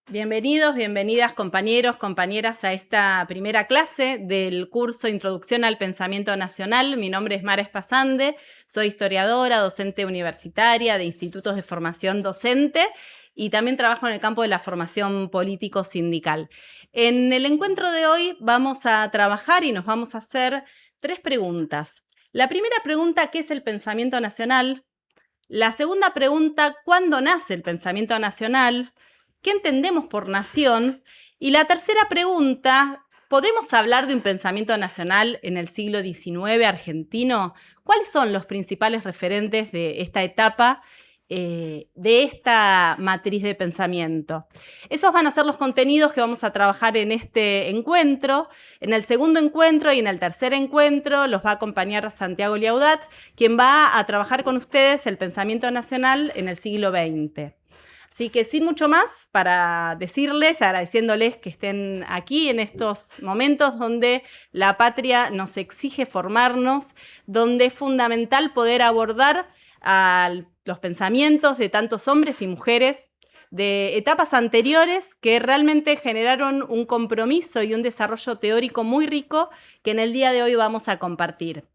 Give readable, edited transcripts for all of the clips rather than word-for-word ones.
Bienvenidos, bienvenidas compañeros, compañeras a esta primera clase del curso Introducción al Pensamiento Nacional. Mi nombre es Mara Espasande, soy historiadora, docente universitaria de institutos de formación docente y también trabajo en el campo de la formación político-sindical. En el encuentro de hoy vamos a trabajar y nos vamos a hacer 3 preguntas. La primera pregunta, ¿qué es el pensamiento nacional? La segunda pregunta, ¿cuándo nace el pensamiento nacional? ¿Qué entendemos por nación? Y la tercera pregunta, ¿podemos hablar de un pensamiento nacional en el siglo XIX argentino? ¿Cuáles son los principales referentes de esta etapa, de esta matriz de pensamiento? Esos van a ser los contenidos que vamos a trabajar en este encuentro. En el segundo encuentro y en el tercer encuentro los va a acompañar Santiago Liaudat, quien va a trabajar con ustedes el pensamiento nacional en el siglo XX. Así que sin mucho más para decirles, agradeciéndoles que estén aquí en estos momentos donde la patria nos exige formarnos, donde es fundamental poder abordar los pensamientos de tantos hombres y mujeres de etapas anteriores que realmente generaron un compromiso y un desarrollo teórico muy rico que en el día de hoy vamos a compartir.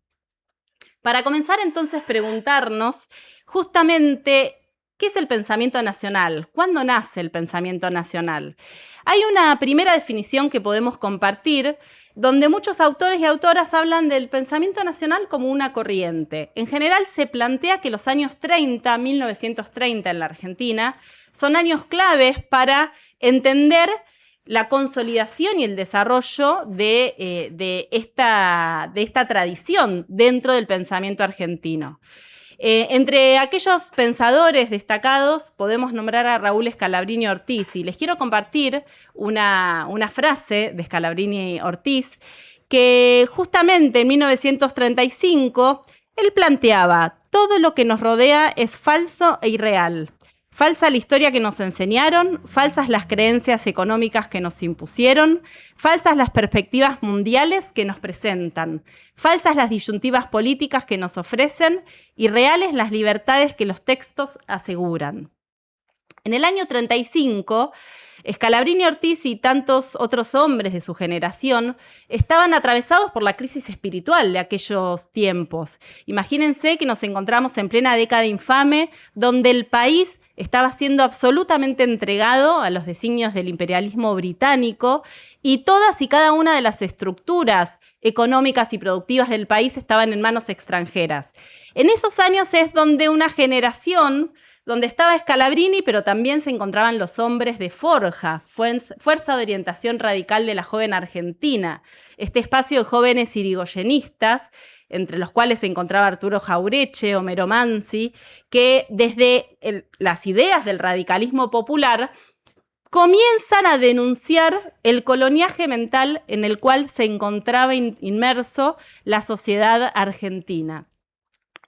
Para comenzar entonces preguntarnos justamente ¿qué es el pensamiento nacional? ¿Cuándo nace el pensamiento nacional? Hay una primera definición que podemos compartir donde muchos autores y autoras hablan del pensamiento nacional como una corriente. En general se plantea que los años 30, 1930 en la Argentina, son años claves para entender la consolidación y el desarrollo de esta tradición dentro del pensamiento argentino. Entre aquellos pensadores destacados podemos nombrar a Raúl Scalabrini Ortiz y les quiero compartir una frase de Scalabrini Ortiz que justamente en 1935 él planteaba: todo lo que nos rodea es falso e irreal. Falsa la historia que nos enseñaron, falsas las creencias económicas que nos impusieron, falsas las perspectivas mundiales que nos presentan, falsas las disyuntivas políticas que nos ofrecen y reales las libertades que los textos aseguran. En el año 35, Scalabrini Ortiz y tantos otros hombres de su generación estaban atravesados por la crisis espiritual de aquellos tiempos. Imagínense que nos encontramos en plena década infame, donde el país estaba siendo absolutamente entregado a los designios del imperialismo británico y todas y cada una de las estructuras económicas y productivas del país estaban en manos extranjeras. En esos años es donde una generación donde estaba Scalabrini, pero también se encontraban los hombres de Forja, Fuerza de Orientación Radical de la Joven Argentina, este espacio de jóvenes irigoyenistas, entre los cuales se encontraba Arturo Jaureche, Homero Mansi, que desde las ideas del radicalismo popular comienzan a denunciar el coloniaje mental en el cual se encontraba inmerso la sociedad argentina.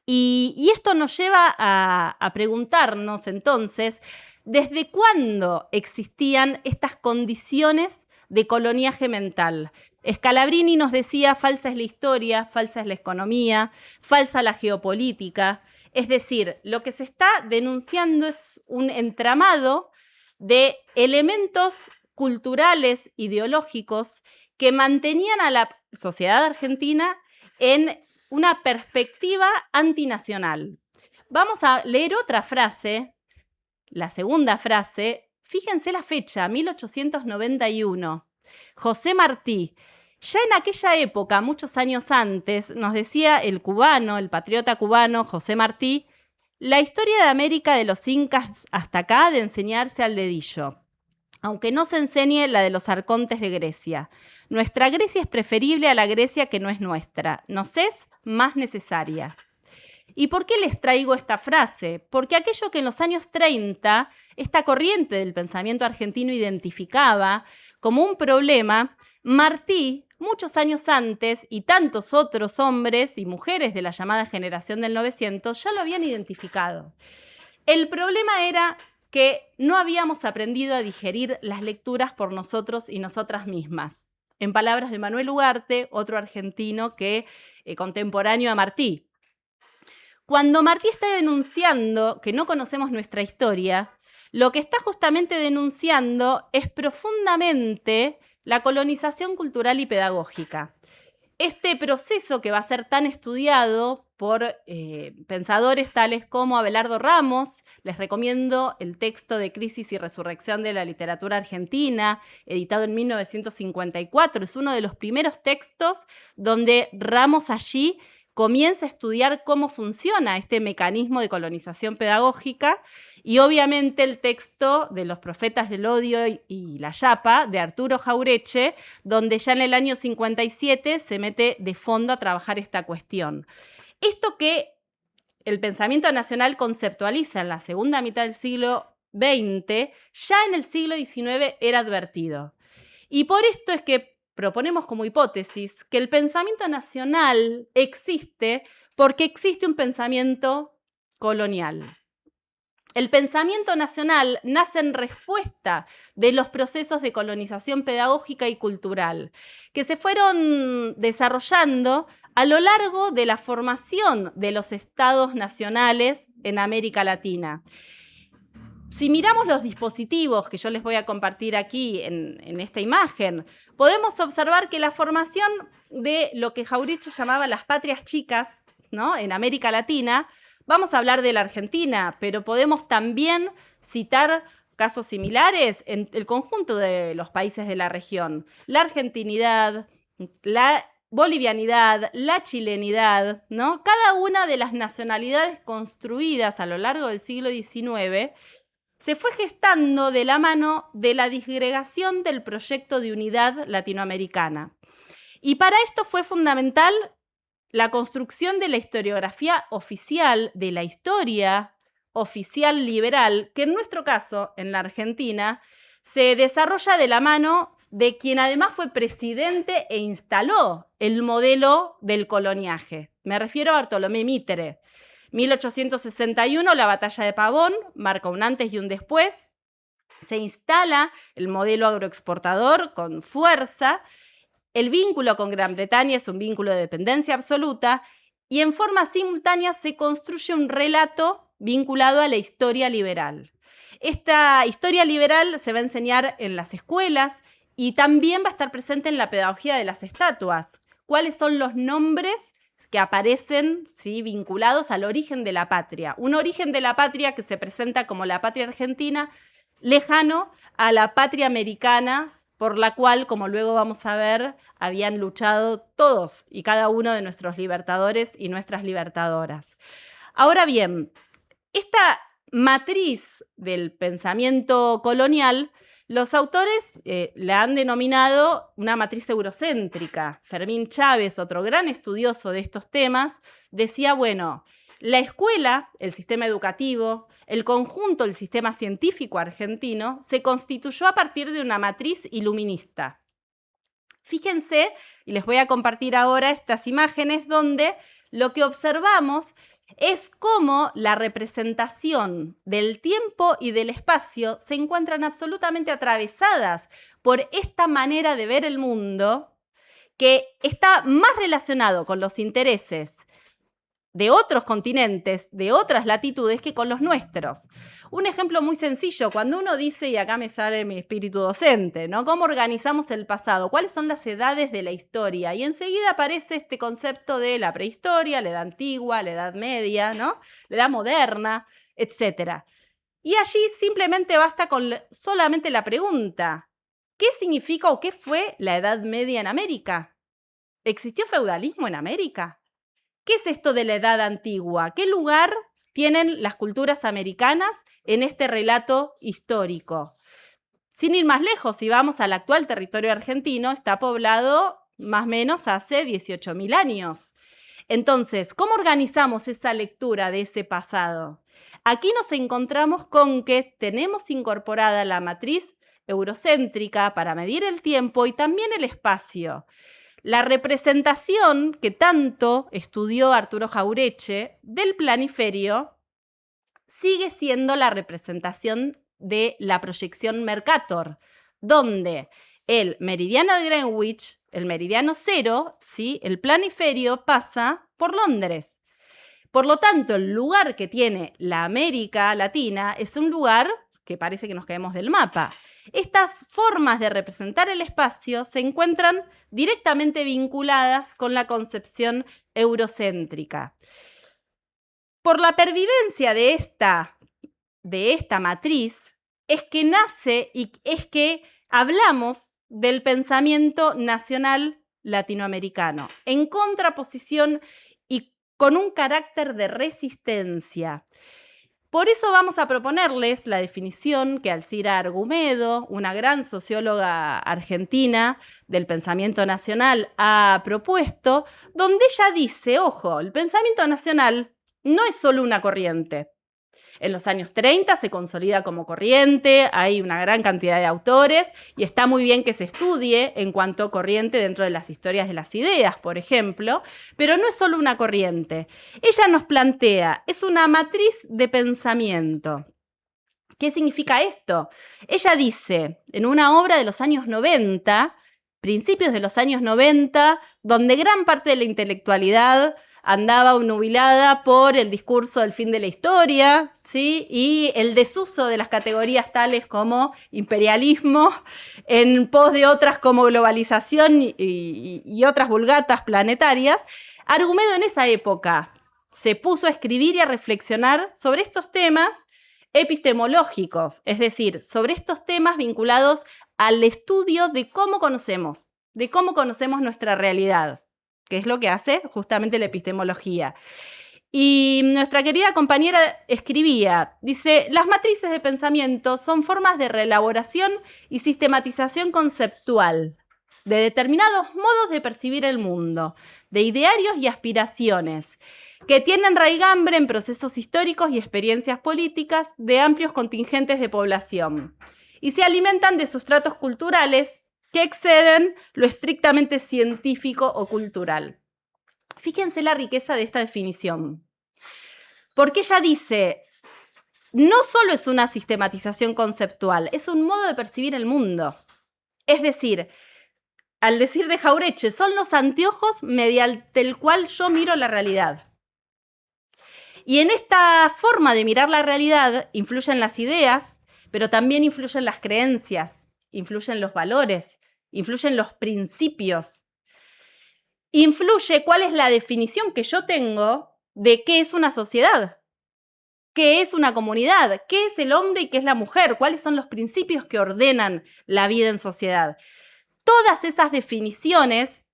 Y esto nos lleva a preguntarnos entonces, ¿desde cuándo existían estas condiciones de coloniaje mental? Scalabrini nos decía: falsa es la historia, falsa es la economía, falsa la geopolítica. Es decir, lo que se está denunciando es un entramado de elementos culturales, ideológicos, que mantenían a la sociedad argentina en una perspectiva antinacional. Vamos a leer otra frase, la segunda frase. Fíjense la fecha, 1891. José Martí. Ya en aquella época, muchos años antes, nos decía el cubano, el patriota cubano José Martí: la historia de América de los incas hasta acá de enseñarse al dedillo, aunque no se enseñe la de los arcontes de Grecia. Nuestra Grecia es preferible a la Grecia que no es nuestra. Nos es más necesaria. ¿Y por qué les traigo esta frase? Porque aquello que en los años 30 esta corriente del pensamiento argentino identificaba como un problema, Martí, muchos años antes, y tantos otros hombres y mujeres de la llamada generación del 900 ya lo habían identificado. El problema era que no habíamos aprendido a digerir las lecturas por nosotros y nosotras mismas. En palabras de Manuel Ugarte, otro argentino contemporáneo a Martí. Cuando Martí está denunciando que no conocemos nuestra historia, lo que está justamente denunciando es profundamente la colonización cultural y pedagógica. Este proceso que va a ser tan estudiado por pensadores tales como Abelardo Ramos, les recomiendo el texto de Crisis y Resurrección de la Literatura Argentina, editado en 1954, es uno de los primeros textos donde Ramos allí comienza a estudiar cómo funciona este mecanismo de colonización pedagógica y obviamente el texto de Los Profetas del Odio y la Yapa, de Arturo Jauretche, donde ya en el año 57 se mete de fondo a trabajar esta cuestión. Esto que el pensamiento nacional conceptualiza en la segunda mitad del siglo XX, ya en el siglo XIX era advertido. Y por esto es que proponemos como hipótesis que el pensamiento nacional existe porque existe un pensamiento colonial. El pensamiento nacional nace en respuesta de los procesos de colonización pedagógica y cultural que se fueron desarrollando a lo largo de la formación de los estados nacionales en América Latina. Si miramos los dispositivos que yo les voy a compartir aquí en esta imagen, podemos observar que la formación de lo que Jauretche llamaba las patrias chicas, ¿no?, en América Latina, vamos a hablar de la Argentina, pero podemos también citar casos similares en el conjunto de los países de la región. La argentinidad, la bolivianidad, la chilenidad, ¿no? Cada una de las nacionalidades construidas a lo largo del siglo XIX se fue gestando de la mano de la disgregación del proyecto de unidad latinoamericana. Y para esto fue fundamental la construcción de la historiografía oficial, de la historia oficial liberal, que en nuestro caso, en la Argentina, se desarrolla de la mano de quien además fue presidente e instaló el modelo del coloniaje. Me refiero a Bartolomé Mitre. 1861, la batalla de Pavón, marca un antes y un después. Se instala el modelo agroexportador con fuerza. El vínculo con Gran Bretaña es un vínculo de dependencia absoluta y en forma simultánea se construye un relato vinculado a la historia liberal. Esta historia liberal se va a enseñar en las escuelas y también va a estar presente en la pedagogía de las estatuas. ¿Cuáles son los nombres que aparecen, ¿sí?, vinculados al origen de la patria? Un origen de la patria que se presenta como la patria argentina, lejano a la patria americana, por la cual, como luego vamos a ver, habían luchado todos y cada uno de nuestros libertadores y nuestras libertadoras. Ahora bien, esta matriz del pensamiento colonial, los autores la han denominado una matriz eurocéntrica. Fermín Chávez, otro gran estudioso de estos temas, decía, bueno, la escuela, el sistema educativo, el conjunto del sistema científico argentino se constituyó a partir de una matriz iluminista. Fíjense, y les voy a compartir ahora estas imágenes donde lo que observamos es cómo la representación del tiempo y del espacio se encuentran absolutamente atravesadas por esta manera de ver el mundo que está más relacionado con los intereses de otros continentes, de otras latitudes que con los nuestros. Un ejemplo muy sencillo, cuando uno dice, y acá me sale mi espíritu docente, ¿no?, ¿cómo organizamos el pasado? ¿Cuáles son las edades de la historia? Y enseguida aparece este concepto de la prehistoria, la edad antigua, la edad media, ¿no?, la edad moderna, etc. Y allí simplemente basta con solamente la pregunta, ¿qué significa o qué fue la Edad Media en América? ¿Existió feudalismo en América? ¿Qué es esto de la Edad Antigua? ¿Qué lugar tienen las culturas americanas en este relato histórico? Sin ir más lejos, si vamos al actual territorio argentino, está poblado más o menos hace 18.000 años. Entonces, ¿cómo organizamos esa lectura de ese pasado? Aquí nos encontramos con que tenemos incorporada la matriz eurocéntrica para medir el tiempo y también el espacio. La representación que tanto estudió Arturo Jauretche del planiferio sigue siendo la representación de la proyección Mercator, donde el meridiano de Greenwich, el meridiano cero, ¿sí?, el planiferio pasa por Londres. Por lo tanto, el lugar que tiene la América Latina es un lugar que parece que nos caemos del mapa. Estas formas de representar el espacio se encuentran directamente vinculadas con la concepción eurocéntrica. Por la pervivencia de esta matriz es que nace y es que hablamos del pensamiento nacional latinoamericano, en contraposición y con un carácter de resistencia. Por eso vamos a proponerles la definición que Alcira Argumedo, una gran socióloga argentina del pensamiento nacional, ha propuesto, donde ella dice, ojo, el pensamiento nacional no es solo una corriente. En los años 30 se consolida como corriente, hay una gran cantidad de autores y está muy bien que se estudie en cuanto a corriente dentro de las historias de las ideas, por ejemplo, pero no es solo una corriente. Ella nos plantea, es una matriz de pensamiento. ¿Qué significa esto? Ella dice, en una obra de los años 90, principios de los años 90, donde gran parte de la intelectualidad andaba nubilada por el discurso del fin de la historia, ¿sí? Y el desuso de las categorías tales como imperialismo en pos de otras como globalización y otras vulgatas planetarias. Argumedo en esa época se puso a escribir y a reflexionar sobre estos temas epistemológicos, es decir, sobre estos temas vinculados al estudio de cómo conocemos nuestra realidad, que es lo que hace justamente la epistemología. Y nuestra querida compañera escribía, dice, las matrices de pensamiento son formas de reelaboración y sistematización conceptual de determinados modos de percibir el mundo, de idearios y aspiraciones, que tienen raigambre en procesos históricos y experiencias políticas de amplios contingentes de población, y se alimentan de sustratos culturales que exceden lo estrictamente científico o cultural. Fíjense la riqueza de esta definición, porque ella dice, no solo es una sistematización conceptual, es un modo de percibir el mundo. Es decir, al decir de Jauretche, son los anteojos mediante el cual yo miro la realidad. Y en esta forma de mirar la realidad influyen las ideas, pero también influyen las creencias, influyen los valores, influyen los principios. Influye cuál es la definición que yo tengo de qué es una sociedad, qué es una comunidad, qué es el hombre y qué es la mujer, cuáles son los principios que ordenan la vida en sociedad. Todas esas definiciones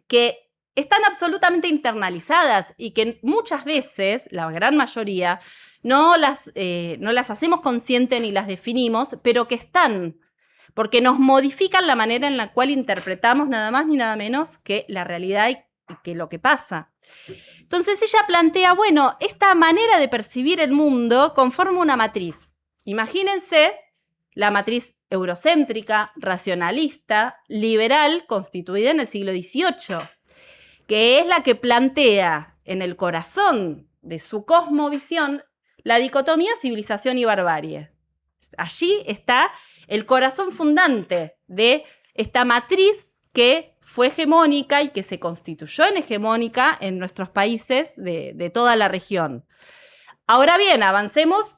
que están absolutamente internalizadas y que muchas veces, la gran mayoría, no las hacemos conscientes ni las definimos, pero que están, porque nos modifican la manera en la cual interpretamos nada más ni nada menos que la realidad y que lo que pasa. Entonces ella plantea, bueno, esta manera de percibir el mundo conforma una matriz. Imagínense la matriz eurocéntrica, racionalista, liberal, constituida en el siglo XVIII, que es la que plantea en el corazón de su cosmovisión la dicotomía civilización y barbarie. Allí está el corazón fundante de esta matriz que fue hegemónica y que se constituyó en hegemónica en nuestros países de toda la región. Ahora bien, avancemos.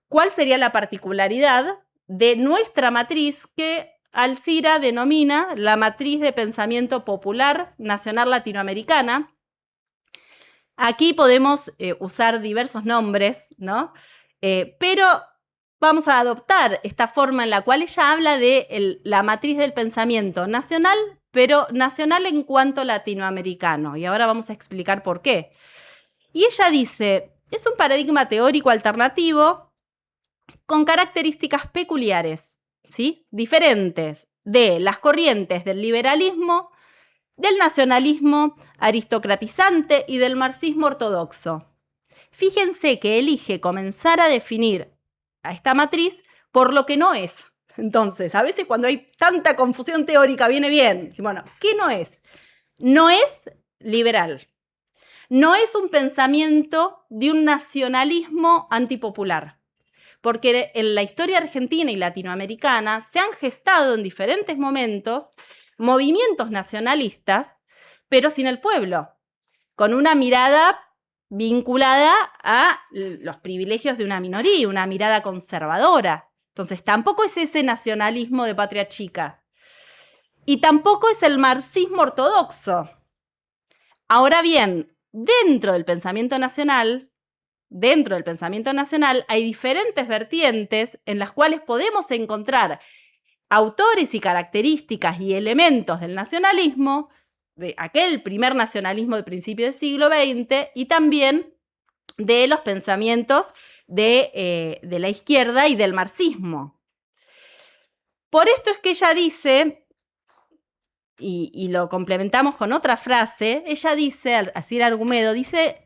¿Cuál sería la particularidad de nuestra matriz que Alcira denomina la matriz de pensamiento popular nacional latinoamericana? Aquí podemos usar diversos nombres, ¿no? Pero vamos a adoptar esta forma en la cual ella habla de la matriz del pensamiento nacional, pero nacional en cuanto latinoamericano. Y ahora vamos a explicar por qué. Y ella dice, es un paradigma teórico alternativo con características peculiares, ¿sí? Diferentes de las corrientes del liberalismo, del nacionalismo aristocratizante y del marxismo ortodoxo. Fíjense que elige comenzar a definir a esta matriz por lo que no es. Entonces, a veces cuando hay tanta confusión teórica viene bien. Bueno, ¿qué no es? No es liberal. No es un pensamiento de un nacionalismo antipopular. Porque en la historia argentina y latinoamericana se han gestado en diferentes momentos movimientos nacionalistas, pero sin el pueblo, con una mirada vinculada a los privilegios de una minoría, una mirada conservadora. Entonces, tampoco es ese nacionalismo de patria chica. Y tampoco es el marxismo ortodoxo. Ahora bien, dentro del pensamiento nacional hay diferentes vertientes en las cuales podemos encontrar autores y características y elementos del nacionalismo, de aquel primer nacionalismo de principio del siglo XX, y también de los pensamientos de la izquierda y del marxismo. Por esto es que ella dice, y lo complementamos con otra frase, ella dice, Asier Argumedo, dice,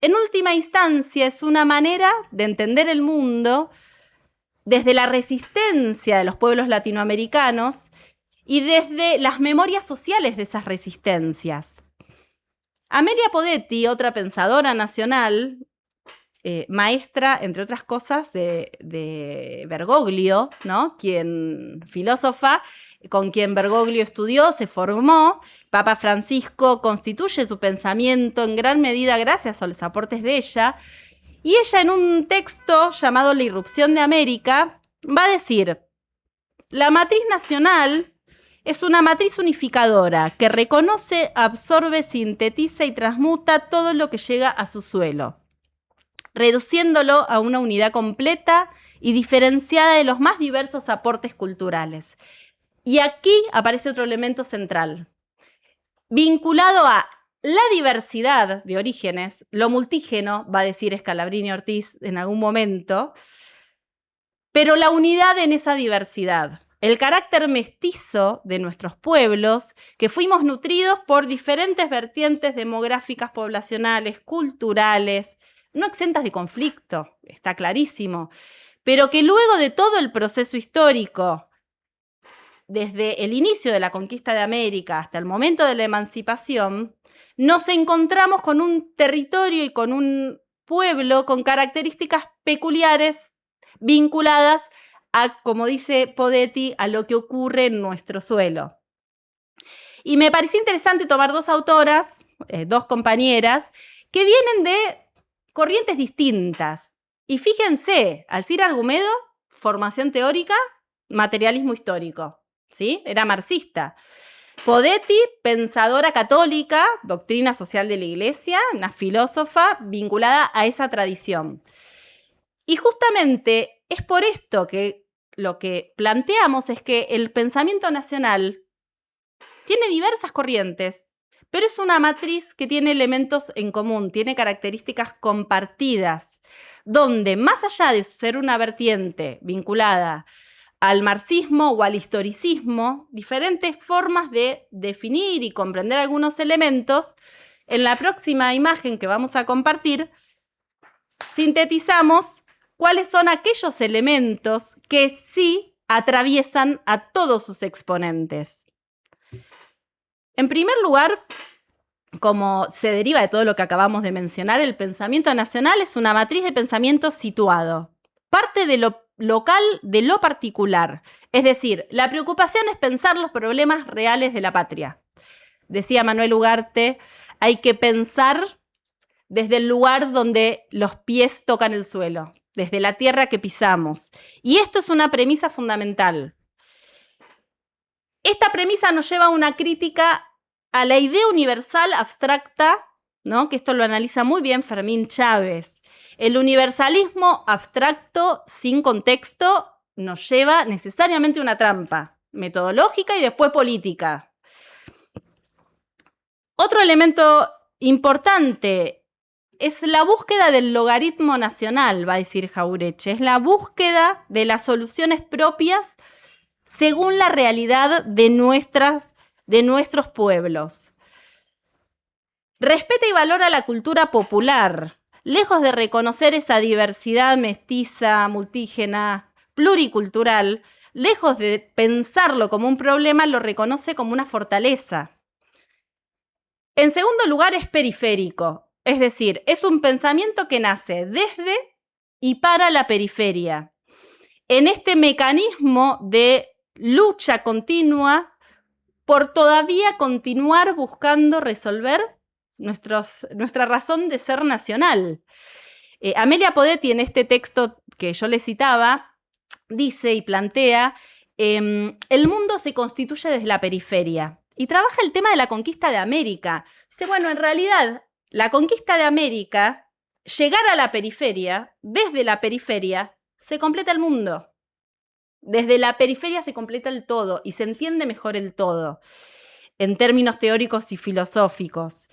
en última instancia es una manera de entender el mundo desde la resistencia de los pueblos latinoamericanos y desde las memorias sociales de esas resistencias. Amelia Podetti, otra pensadora nacional, maestra, entre otras cosas, de Bergoglio, ¿no? Filósofa, con quien Bergoglio estudió, se formó. Papa Francisco constituye su pensamiento en gran medida gracias a los aportes de ella. Y ella, en un texto llamado La irrupción de América, va a decir: la matriz nacional es una matriz unificadora que reconoce, absorbe, sintetiza y transmuta todo lo que llega a su suelo, reduciéndolo a una unidad completa y diferenciada de los más diversos aportes culturales. Y aquí aparece otro elemento central, vinculado a la diversidad de orígenes, lo multígeno, va a decir Scalabrini Ortiz en algún momento, pero la unidad en esa diversidad, el carácter mestizo de nuestros pueblos, que fuimos nutridos por diferentes vertientes demográficas, poblacionales, culturales, no exentas de conflicto, está clarísimo, pero que luego de todo el proceso histórico, desde el inicio de la conquista de América hasta el momento de la emancipación, nos encontramos con un territorio y con un pueblo con características peculiares vinculadas a, como dice Podetti, a lo que ocurre en nuestro suelo. Y me pareció interesante tomar dos autoras, dos compañeras, que vienen de corrientes distintas. Y fíjense, Asier Argumedo, formación teórica, materialismo histórico, ¿sí? Era marxista. Podetti, pensadora católica, doctrina social de la Iglesia, una filósofa vinculada a esa tradición. Y justamente es por esto que lo que planteamos es que el pensamiento nacional tiene diversas corrientes, pero es una matriz que tiene elementos en común, tiene características compartidas, donde más allá de ser una vertiente vinculada al marxismo o al historicismo, diferentes formas de definir y comprender algunos elementos, en la próxima imagen que vamos a compartir, sintetizamos cuáles son aquellos elementos que sí atraviesan a todos sus exponentes. En primer lugar, como se deriva de todo lo que acabamos de mencionar, el pensamiento nacional es una matriz de pensamiento situado. Parte de lo local de lo particular. Es decir, la preocupación es pensar los problemas reales de la patria. Decía Manuel Ugarte, hay que pensar desde el lugar donde los pies tocan el suelo, desde la tierra que pisamos. Y esto es una premisa fundamental. Esta premisa nos lleva a una crítica a la idea universal abstracta, ¿no? Que esto lo analiza muy bien Fermín Chávez. El universalismo abstracto sin contexto nos lleva necesariamente a una trampa metodológica y después política. Otro elemento importante es la búsqueda del logaritmo nacional, va a decir Jauretche. Es la búsqueda de las soluciones propias según la realidad de nuestros pueblos. Respeta y valora la cultura popular, lejos de reconocer esa diversidad mestiza, multígena, pluricultural, lejos de pensarlo como un problema, lo reconoce como una fortaleza. En segundo lugar, es periférico, es decir, es un pensamiento que nace desde y para la periferia. En este mecanismo de lucha continua por todavía continuar buscando resolver nuestra razón de ser nacional. Amelia Podetti, en este texto que yo le citaba, dice y plantea, el mundo se constituye desde la periferia y trabaja el tema de la conquista de América. Dice, bueno, en realidad, la conquista de América, llegar a la periferia, desde la periferia, se completa el mundo. Desde la periferia se completa el todo y se entiende mejor el todo, en términos teóricos y filosóficos.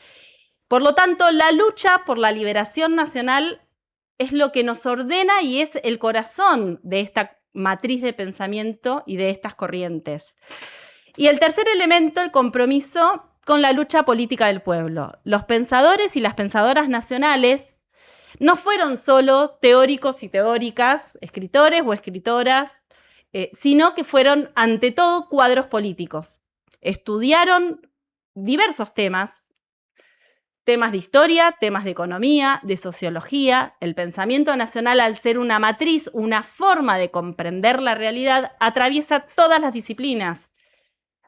Por lo tanto, la lucha por la liberación nacional es lo que nos ordena y es el corazón de esta matriz de pensamiento y de estas corrientes. Y el tercer elemento, el compromiso con la lucha política del pueblo. Los pensadores y las pensadoras nacionales no fueron solo teóricos y teóricas, escritores o escritoras, sino que fueron, ante todo, cuadros políticos. Estudiaron diversos temas de historia, temas de economía, de sociología. El pensamiento nacional, al ser una matriz, una forma de comprender la realidad, atraviesa todas las disciplinas.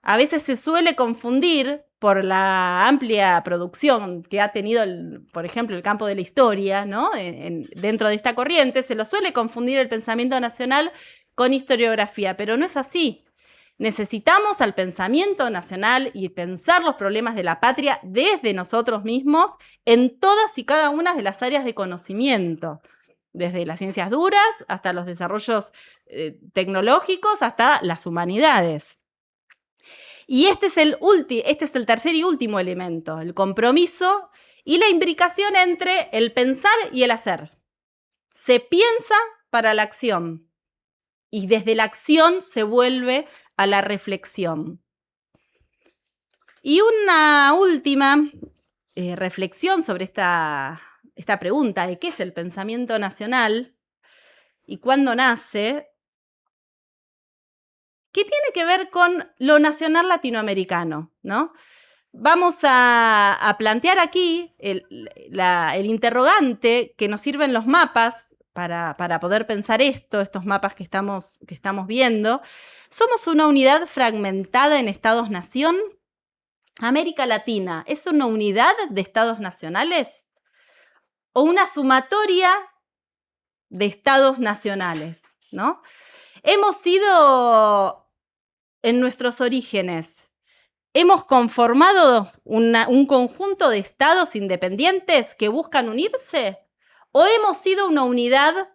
A veces se suele confundir por la amplia producción que ha tenido, por ejemplo, el campo de la historia, ¿no? Dentro de esta corriente se lo suele confundir el pensamiento nacional con historiografía, pero no es así. Necesitamos al pensamiento nacional y pensar los problemas de la patria desde nosotros mismos en todas y cada una de las áreas de conocimiento, desde las ciencias duras hasta los desarrollos tecnológicos, hasta las humanidades. Y este es el tercer y último elemento, el compromiso y la imbricación entre el pensar y el hacer. Se piensa para la acción y desde la acción se vuelve a la reflexión. Y una última reflexión sobre esta pregunta de qué es el pensamiento nacional y cuándo nace, que tiene que ver con lo nacional latinoamericano, ¿no? Vamos a plantear aquí el interrogante que nos sirven los mapas para poder pensar estos mapas que estamos viendo. ¿Somos una unidad fragmentada en estados-nación? ¿América Latina es una unidad de estados nacionales o una sumatoria de estados nacionales, ¿no? Hemos sido, en nuestros orígenes, hemos conformado un conjunto de estados independientes que buscan unirse, o hemos sido una unidad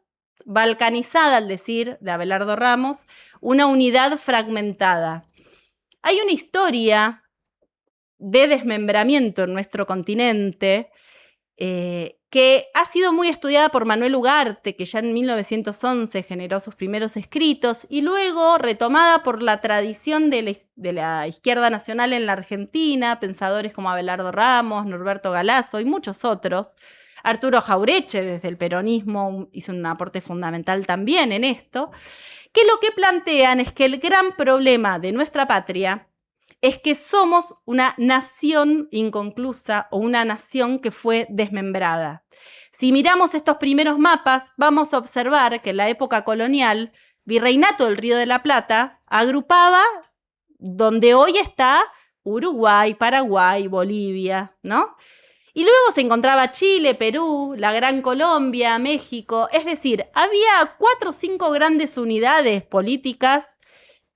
balcanizada, al decir de Abelardo Ramos, una unidad fragmentada. Hay una historia de desmembramiento en nuestro continente que ha sido muy estudiada por Manuel Ugarte, que ya en 1911 generó sus primeros escritos, y luego retomada por la tradición de la izquierda nacional en la Argentina, pensadores como Abelardo Ramos, Norberto Galazo y muchos otros. Arturo Jaureche, desde el peronismo, hizo un aporte fundamental también en esto, que lo que plantean es que el gran problema de nuestra patria es que somos una nación inconclusa o una nación que fue desmembrada. Si miramos estos primeros mapas, vamos a observar que en la época colonial, Virreinato del Río de la Plata agrupaba donde hoy está Uruguay, Paraguay, Bolivia, ¿no? Y luego se encontraba Chile, Perú, la Gran Colombia, México. Es decir, había 4 o 5 grandes unidades políticas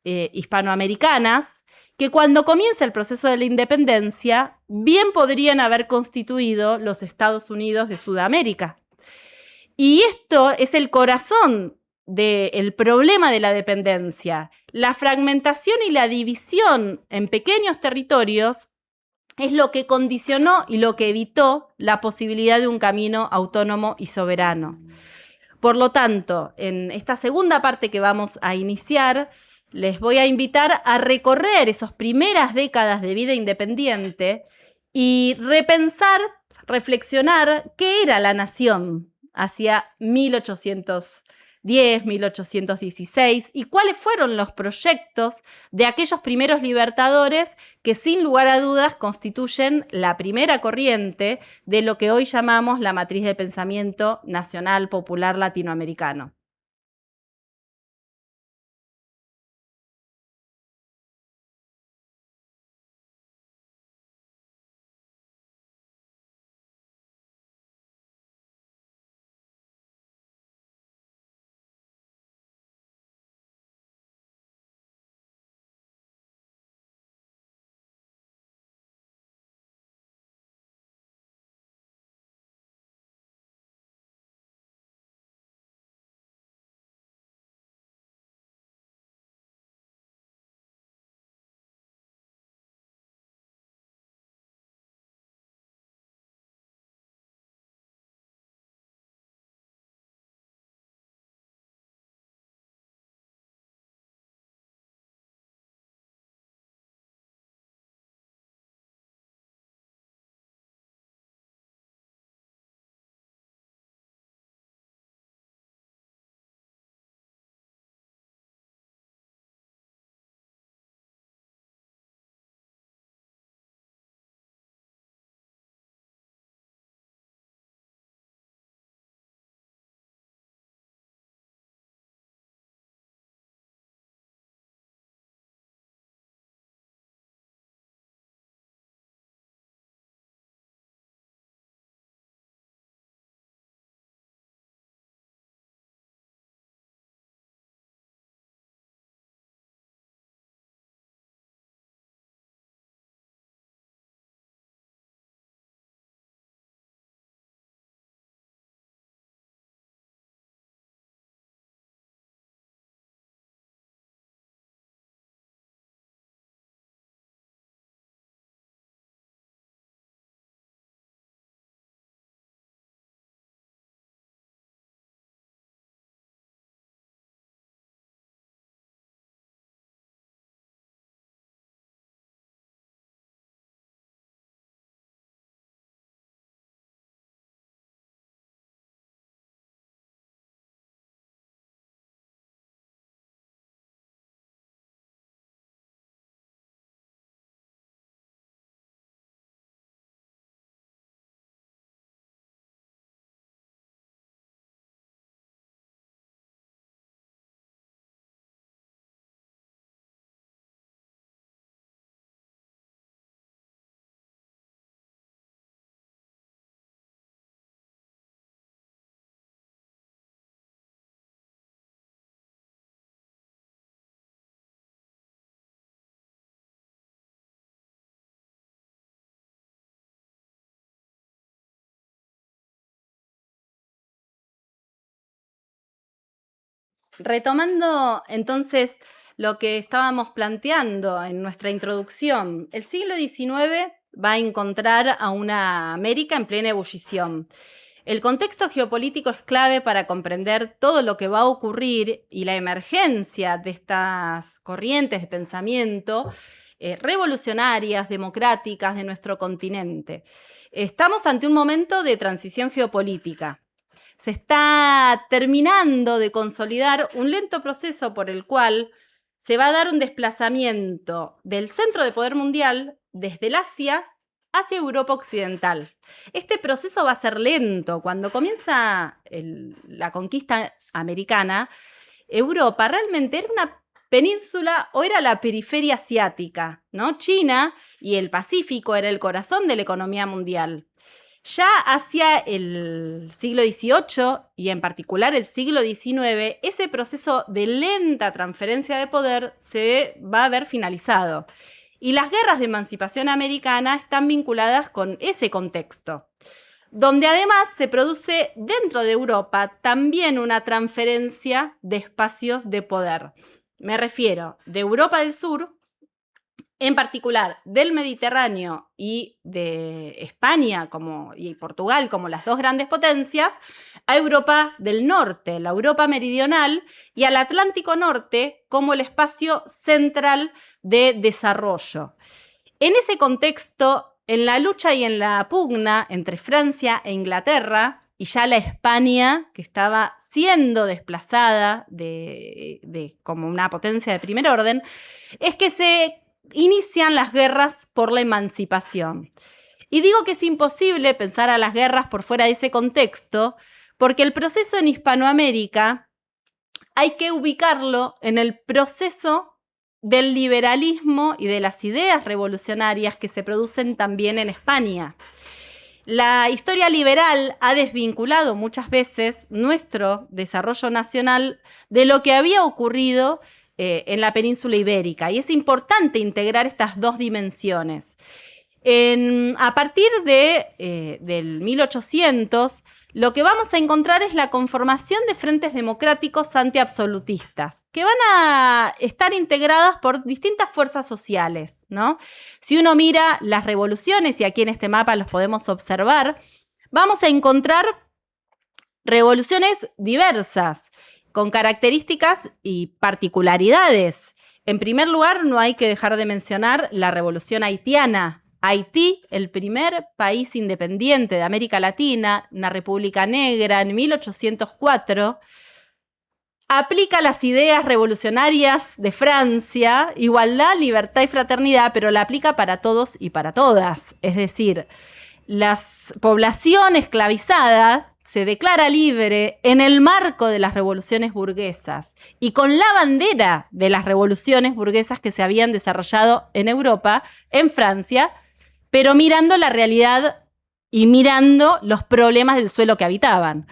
hispanoamericanas que cuando comienza el proceso de la independencia, bien podrían haber constituido los Estados Unidos de Sudamérica. Y esto es el corazón del problema de la dependencia. La fragmentación y la división en pequeños territorios es lo que condicionó y lo que evitó la posibilidad de un camino autónomo y soberano. Por lo tanto, en esta segunda parte que vamos a iniciar, les voy a invitar a recorrer esas primeras décadas de vida independiente y repensar, reflexionar qué era la nación hacia 1810, 1816 y cuáles fueron los proyectos de aquellos primeros libertadores que sin lugar a dudas constituyen la primera corriente de lo que hoy llamamos la matriz del pensamiento nacional popular latinoamericano. Retomando entonces lo que estábamos planteando en nuestra introducción, el siglo XIX va a encontrar a una América en plena ebullición. El contexto geopolítico es clave para comprender todo lo que va a ocurrir y la emergencia de estas corrientes de pensamiento revolucionarias, democráticas de nuestro continente. Estamos ante un momento de transición geopolítica. Se está terminando de consolidar un lento proceso por el cual se va a dar un desplazamiento del centro de poder mundial desde el Asia hacia Europa Occidental. Este proceso va a ser lento. Cuando comienza la conquista americana, Europa realmente era una península o era la periferia asiática, ¿no? China y el Pacífico era el corazón de la economía mundial. Ya hacia el siglo XVIII y en particular el siglo XIX, ese proceso de lenta transferencia de poder se va a ver finalizado. Y las guerras de emancipación americana están vinculadas con ese contexto, donde además se produce dentro de Europa también una transferencia de espacios de poder. Me refiero de Europa del Sur, en particular del Mediterráneo y de España y Portugal como las dos grandes potencias, a Europa del Norte, la Europa meridional, y al Atlántico Norte como el espacio central de desarrollo. En ese contexto, en la lucha y en la pugna entre Francia e Inglaterra, y ya la España, que estaba siendo desplazada como una potencia de primer orden, es que se inician las guerras por la emancipación. Y digo que es imposible pensar a las guerras por fuera de ese contexto, porque el proceso en Hispanoamérica hay que ubicarlo en el proceso del liberalismo y de las ideas revolucionarias que se producen también en España. La historia liberal ha desvinculado muchas veces nuestro desarrollo nacional de lo que había ocurrido en la península ibérica, y es importante integrar estas dos dimensiones. A partir del 1800, lo que vamos a encontrar es la conformación de frentes democráticos antiabsolutistas, que van a estar integradas por distintas fuerzas sociales, ¿no? Si uno mira las revoluciones, y aquí en este mapa los podemos observar, vamos a encontrar revoluciones diversas, con características y particularidades. En primer lugar, no hay que dejar de mencionar la revolución haitiana. Haití, el primer país independiente de América Latina, una república negra en 1804, aplica las ideas revolucionarias de Francia, igualdad, libertad y fraternidad, pero la aplica para todos y para todas. Es decir, la población esclavizada se declara libre en el marco de las revoluciones burguesas y con la bandera de las revoluciones burguesas que se habían desarrollado en Europa, en Francia, pero mirando la realidad y mirando los problemas del suelo que habitaban.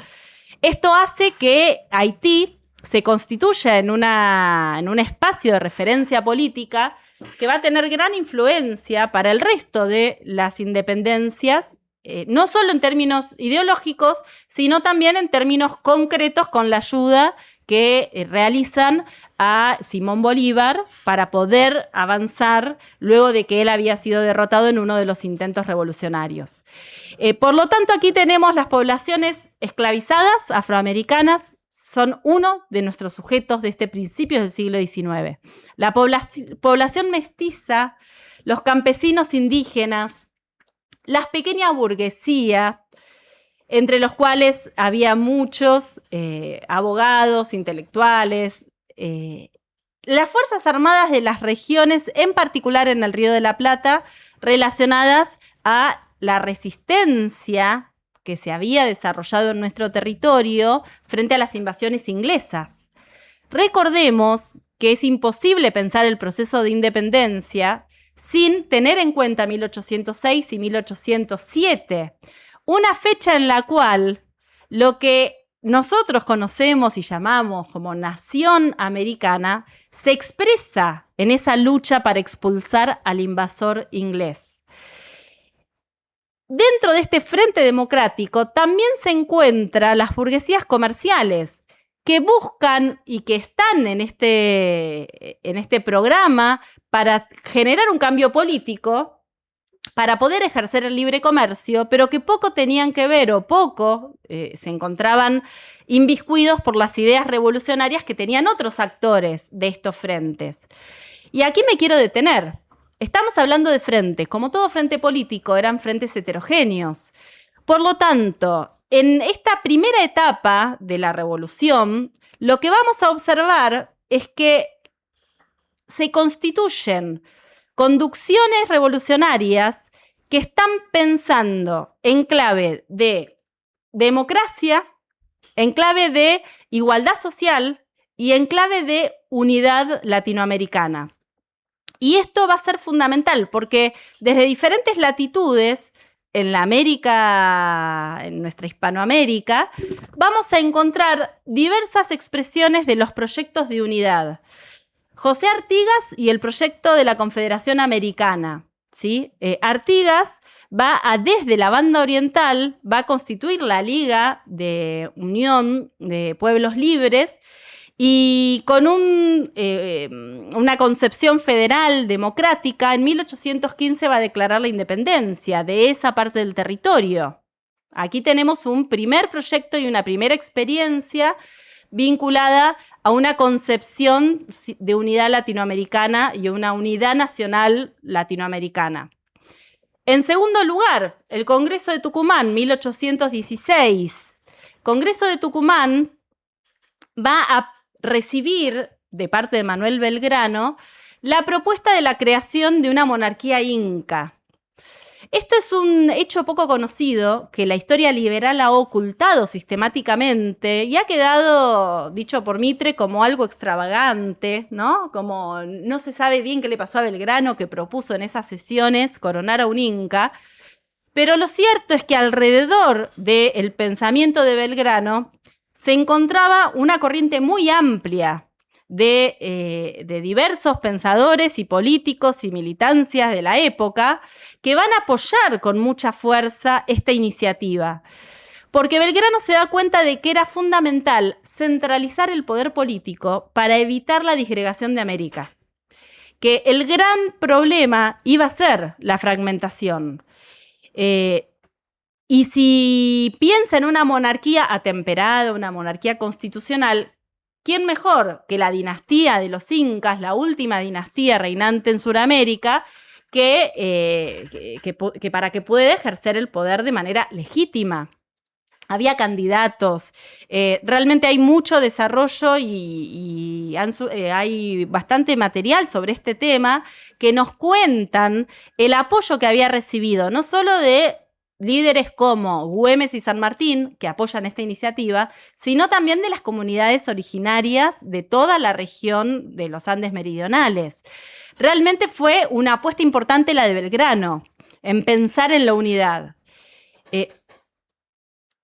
Esto hace que Haití se constituya en un espacio de referencia política que va a tener gran influencia para el resto de las independencias, no solo en términos ideológicos, sino también en términos concretos con la ayuda que realizan a Simón Bolívar para poder avanzar luego de que él había sido derrotado en uno de los intentos revolucionarios. Por lo tanto, aquí tenemos las poblaciones esclavizadas afroamericanas, son uno de nuestros sujetos de este principio del siglo XIX. La población mestiza, los campesinos indígenas, la pequeña burguesía, entre los cuales había muchos abogados, intelectuales, las Fuerzas Armadas de las regiones, en particular en el Río de la Plata, relacionadas a la resistencia que se había desarrollado en nuestro territorio frente a las invasiones inglesas. Recordemos que es imposible pensar el proceso de independencia sin tener en cuenta 1806 y 1807, una fecha en la cual lo que nosotros conocemos y llamamos como nación americana se expresa en esa lucha para expulsar al invasor inglés. Dentro de este frente democrático también se encuentran las burguesías comerciales, que buscan y que están en este programa para generar un cambio político, para poder ejercer el libre comercio, pero que poco tenían que ver o poco se encontraban inmiscuidos por las ideas revolucionarias que tenían otros actores de estos frentes. Y aquí me quiero detener. Estamos hablando de frentes. Como todo frente político, eran frentes heterogéneos. Por lo tanto, en esta primera etapa de la revolución, lo que vamos a observar es que se constituyen conducciones revolucionarias que están pensando en clave de democracia, en clave de igualdad social y en clave de unidad latinoamericana. Y esto va a ser fundamental porque desde diferentes latitudes en la América, en nuestra Hispanoamérica, vamos a encontrar diversas expresiones de los proyectos de unidad. José Artigas y el proyecto de la Confederación Americana, ¿sí? Artigas desde la banda oriental, va a constituir la Liga de Unión de Pueblos Libres y con una concepción federal democrática, en 1815 va a declarar la independencia de esa parte del territorio. Aquí tenemos un primer proyecto y una primera experiencia vinculada a una concepción de unidad latinoamericana y una unidad nacional latinoamericana. En segundo lugar, el Congreso de Tucumán, 1816. Congreso de Tucumán va a recibir, de parte de Manuel Belgrano, la propuesta de la creación de una monarquía inca. Esto es un hecho poco conocido que la historia liberal ha ocultado sistemáticamente y ha quedado, dicho por Mitre, como algo extravagante, ¿no? Como no se sabe bien qué le pasó a Belgrano, que propuso en esas sesiones coronar a un inca. Pero lo cierto es que alrededor del pensamiento de Belgrano se encontraba una corriente muy amplia de diversos pensadores y políticos y militancias de la época que van a apoyar con mucha fuerza esta iniciativa. Porque Belgrano se da cuenta de que era fundamental centralizar el poder político para evitar la disgregación de América. Que el gran problema iba a ser la fragmentación. Y si piensa en una monarquía atemperada, una monarquía constitucional, ¿quién mejor que la dinastía de los incas, la última dinastía reinante en Sudamérica, que para que pueda ejercer el poder de manera legítima? Había candidatos, realmente hay mucho desarrollo y hay bastante material sobre este tema que nos cuentan el apoyo que había recibido, no solo de líderes como Güemes y San Martín, que apoyan esta iniciativa, sino también de las comunidades originarias de toda la región de los Andes meridionales. Realmente fue una apuesta importante la de Belgrano, en pensar en la unidad.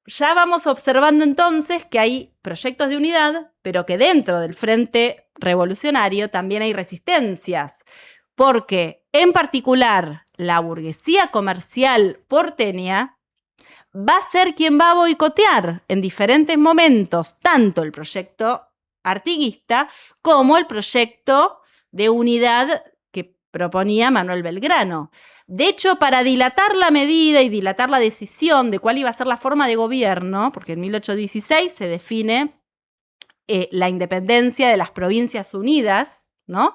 Ya vamos observando entonces que hay proyectos de unidad, pero que dentro del Frente Revolucionario también hay resistencias, porque en particular la burguesía comercial porteña va a ser quien va a boicotear en diferentes momentos tanto el proyecto artiguista como el proyecto de unidad que proponía Manuel Belgrano. De hecho, para dilatar la medida y dilatar la decisión de cuál iba a ser la forma de gobierno, porque en 1816 se define la independencia de las Provincias Unidas, ¿no?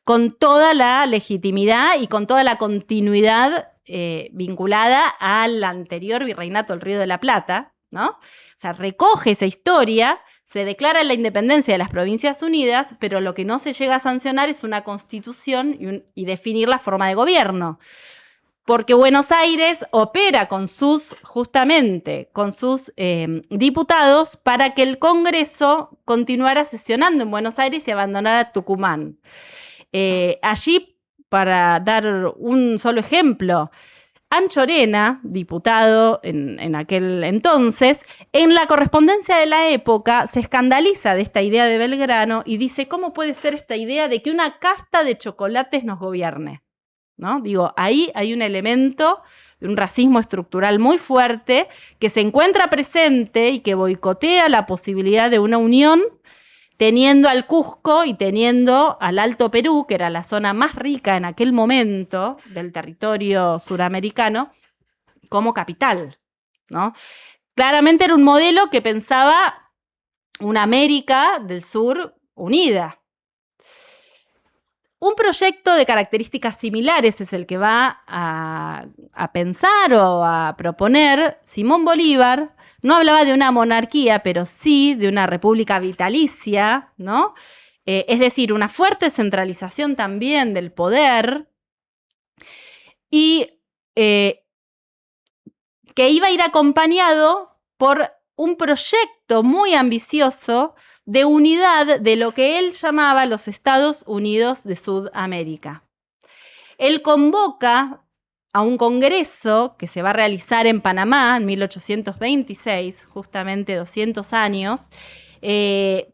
Con toda la legitimidad y con toda la continuidad vinculada al anterior virreinato del Río de la Plata, ¿no? O sea, recoge esa historia, se declara la independencia de las Provincias Unidas, pero lo que no se llega a sancionar es una constitución y definir la forma de gobierno. Porque Buenos Aires opera justamente con sus diputados para que el Congreso continuara sesionando en Buenos Aires y abandonara Tucumán. Allí, para dar un solo ejemplo, Anchorena, diputado en aquel entonces, en la correspondencia de la época se escandaliza de esta idea de Belgrano y dice, ¿cómo puede ser esta idea de que una casta de chocolates nos gobierne? ¿No? Digo, ahí hay un elemento de un racismo estructural muy fuerte, que se encuentra presente y que boicotea la posibilidad de una unión, teniendo al Cusco y teniendo al Alto Perú, que era la zona más rica en aquel momento del territorio suramericano, como capital, ¿no? Claramente era un modelo que pensaba una América del Sur unida. Un proyecto de características similares es el que va a pensar o a proponer Simón Bolívar. No hablaba de una monarquía, pero sí de una república vitalicia, ¿no? Es decir, una fuerte centralización también del poder y que iba a ir acompañado por un proyecto muy ambicioso de unidad de lo que él llamaba los Estados Unidos de Sudamérica. Él convoca a un congreso que se va a realizar en Panamá en 1826, justamente 200 años,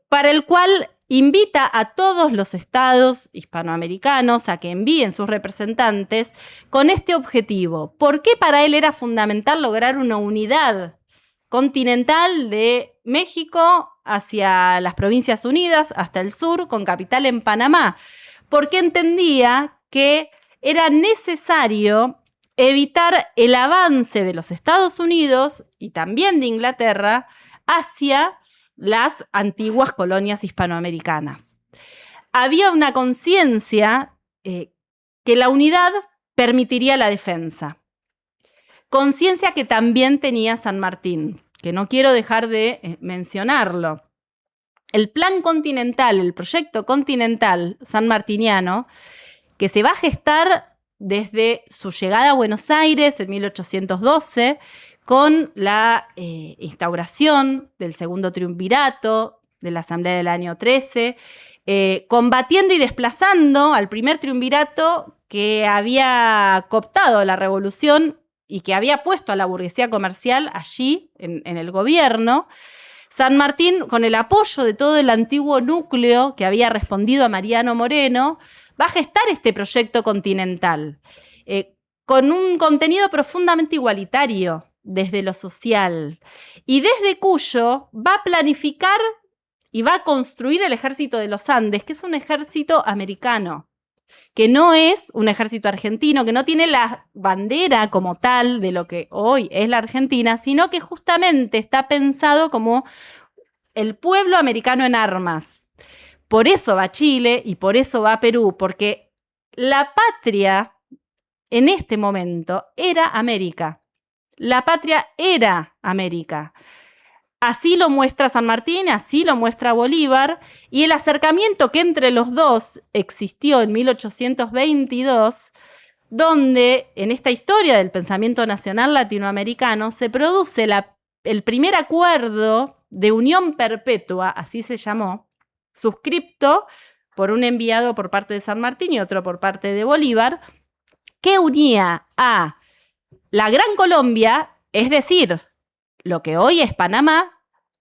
para el cual invita a todos los estados hispanoamericanos a que envíen sus representantes con este objetivo. ¿Por qué para él era fundamental lograr una unidad continental de México hacia las Provincias Unidas, hasta el sur, con capital en Panamá? Porque entendía que era necesario evitar el avance de los Estados Unidos y también de Inglaterra hacia las antiguas colonias hispanoamericanas. Había una conciencia que la unidad permitiría la defensa. Conciencia que también tenía San Martín, que no quiero dejar de mencionarlo. El plan continental, el proyecto continental sanmartiniano, que se va a gestar desde su llegada a Buenos Aires en 1812, con la instauración del segundo triunvirato de la Asamblea del año 13, combatiendo y desplazando al primer triunvirato que había cooptado la revolución y que había puesto a la burguesía comercial allí, en el gobierno. San Martín, con el apoyo de todo el antiguo núcleo que había respondido a Mariano Moreno, va a gestar este proyecto continental, con un contenido profundamente igualitario desde lo social, y desde Cuyo va a planificar y va a construir el ejército de los Andes, que es un ejército americano, que no es un ejército argentino, que no tiene la bandera como tal de lo que hoy es la Argentina, sino que justamente está pensado como el pueblo americano en armas. Por eso va a Chile y por eso va a Perú, porque la patria en este momento era América. La patria era América. Así lo muestra San Martín, así lo muestra Bolívar, y el acercamiento que entre los dos existió en 1822, donde en esta historia del pensamiento nacional latinoamericano se produce el primer acuerdo de unión perpetua, así se llamó, suscripto por un enviado por parte de San Martín y otro por parte de Bolívar, que unía a la Gran Colombia, es decir, lo que hoy es Panamá,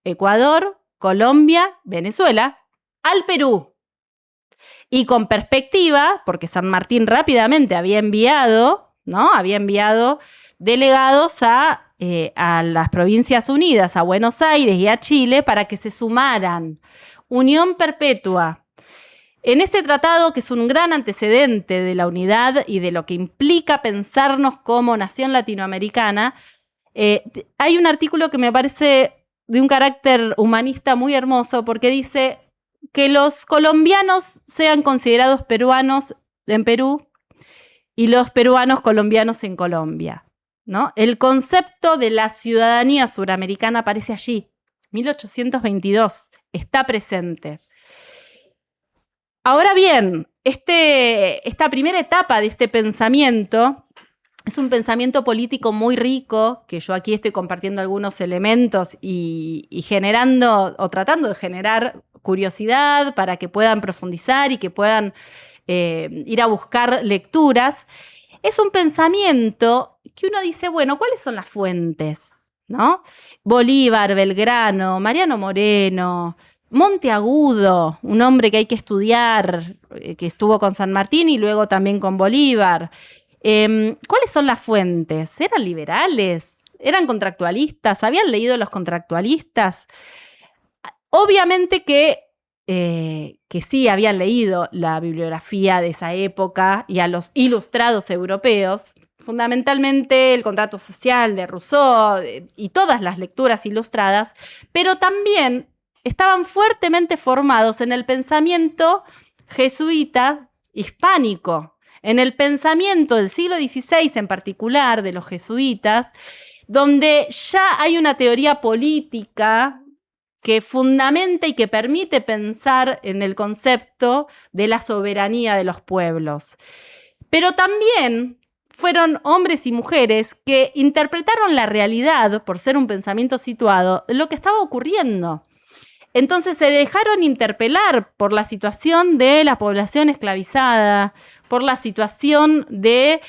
Ecuador, Colombia, Venezuela, al Perú. Y con perspectiva, porque San Martín rápidamente había enviado, ¿no? Había enviado delegados a las Provincias Unidas, a Buenos Aires y a Chile, para que se sumaran. Unión perpetua. En ese tratado, que es un gran antecedente de la unidad y de lo que implica pensarnos como nación latinoamericana, hay un artículo que me parece de un carácter humanista muy hermoso, porque dice que los colombianos sean considerados peruanos en Perú y los peruanos colombianos en Colombia, ¿no? El concepto de la ciudadanía suramericana aparece allí, 1822, está presente. Ahora bien, esta primera etapa de este pensamiento es un pensamiento político muy rico, que yo aquí estoy compartiendo algunos elementos y generando o tratando de generar curiosidad para que puedan profundizar y que puedan ir a buscar lecturas. Es un pensamiento que uno dice, bueno, ¿cuáles son las fuentes? ¿No? Bolívar, Belgrano, Mariano Moreno, Monteagudo, un hombre que hay que estudiar, que estuvo con San Martín y luego también con Bolívar. ¿Cuáles son las fuentes? ¿Eran liberales? ¿Eran contractualistas? ¿Habían leído los contractualistas? Obviamente que sí habían leído la bibliografía de esa época y a los ilustrados europeos, fundamentalmente el contrato social de Rousseau y todas las lecturas ilustradas, pero también estaban fuertemente formados en el pensamiento jesuita hispánico, en el pensamiento del siglo XVI en particular de los jesuitas, donde ya hay una teoría política que fundamenta y que permite pensar en el concepto de la soberanía de los pueblos. Pero también fueron hombres y mujeres que interpretaron la realidad, por ser un pensamiento situado, lo que estaba ocurriendo. Entonces se dejaron interpelar por la situación de la población esclavizada, por la situación de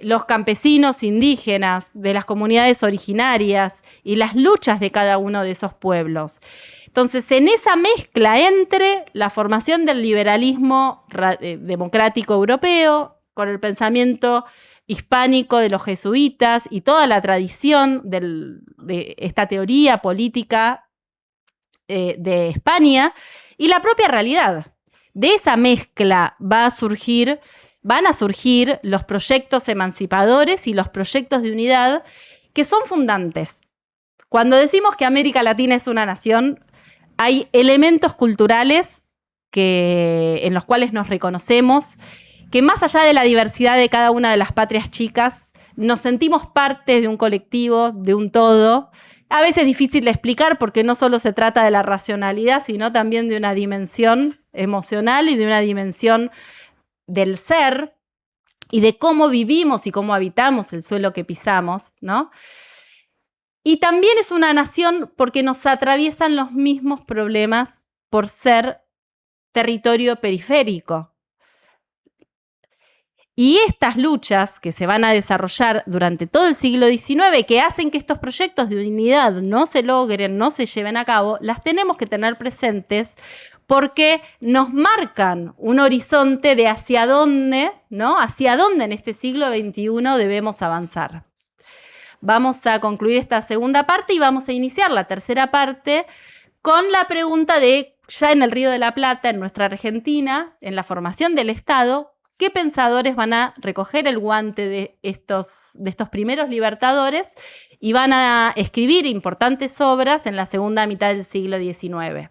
los campesinos indígenas, de las comunidades originarias y las luchas de cada uno de esos pueblos. Entonces, en esa mezcla entre la formación del liberalismo democrático europeo con el pensamiento hispánico de los jesuitas y toda la tradición de esta teoría política de España y la propia realidad. De esa mezcla van a surgir los proyectos emancipadores y los proyectos de unidad que son fundantes. Cuando decimos que América Latina es una nación, hay elementos culturales en los cuales nos reconocemos, que más allá de la diversidad de cada una de las patrias chicas, nos sentimos parte de un colectivo, de un todo. A veces difícil de explicar porque no solo se trata de la racionalidad, sino también de una dimensión emocional y de una dimensión del ser y de cómo vivimos y cómo habitamos el suelo que pisamos, ¿no? Y también es una nación porque nos atraviesan los mismos problemas por ser territorio periférico. Y estas luchas que se van a desarrollar durante todo el siglo XIX, que hacen que estos proyectos de unidad no se logren, no se lleven a cabo, las tenemos que tener presentes porque nos marcan un horizonte de hacia dónde, ¿no? Hacia dónde en este siglo XXI debemos avanzar. Vamos a concluir esta segunda parte y vamos a iniciar la tercera parte con la pregunta de, ya en el Río de la Plata, en nuestra Argentina, en la formación del Estado, ¿qué pensadores van a recoger el guante de estos primeros libertadores y van a escribir importantes obras en la segunda mitad del siglo XIX?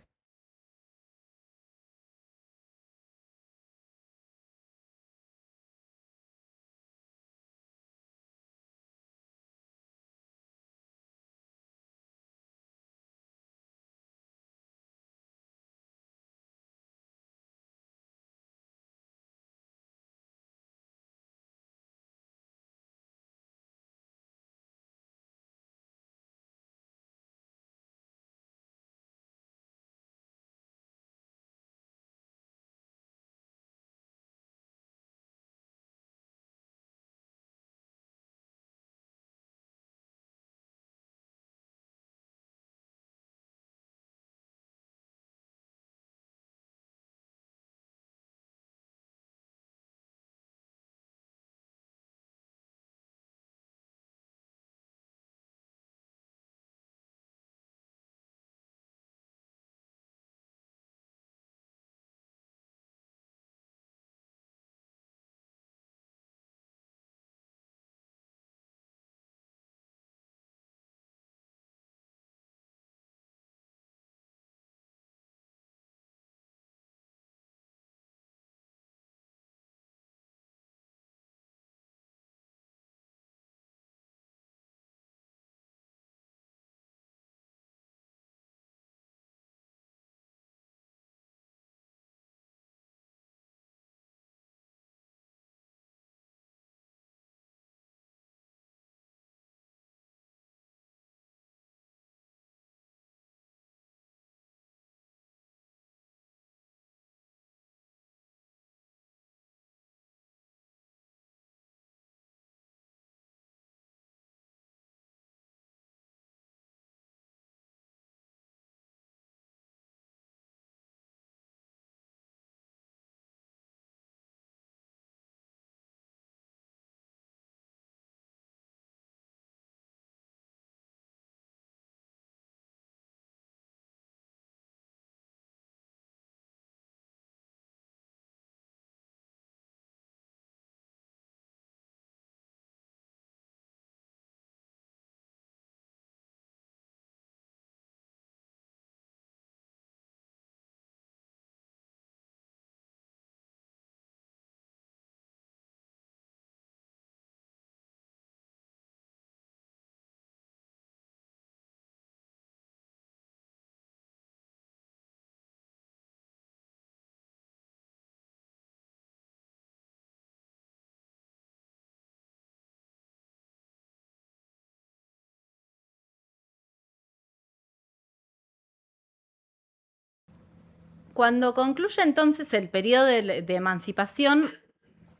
Cuando concluye entonces el periodo de emancipación,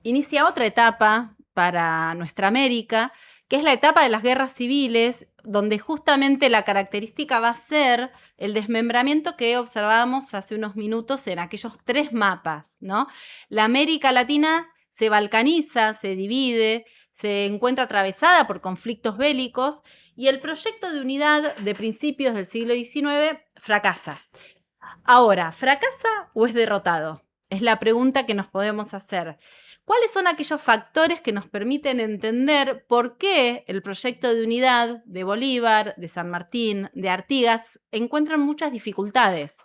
inicia otra etapa para nuestra América, que es la etapa de las guerras civiles, donde justamente la característica va a ser el desmembramiento que observábamos hace unos minutos en aquellos 3 mapas, ¿no? La América Latina se balcaniza, se divide, se encuentra atravesada por conflictos bélicos y el proyecto de unidad de principios del siglo XIX fracasa. Ahora, ¿fracasa o es derrotado? Es la pregunta que nos podemos hacer. ¿Cuáles son aquellos factores que nos permiten entender por qué el proyecto de unidad de Bolívar, de San Martín, de Artigas encuentran muchas dificultades?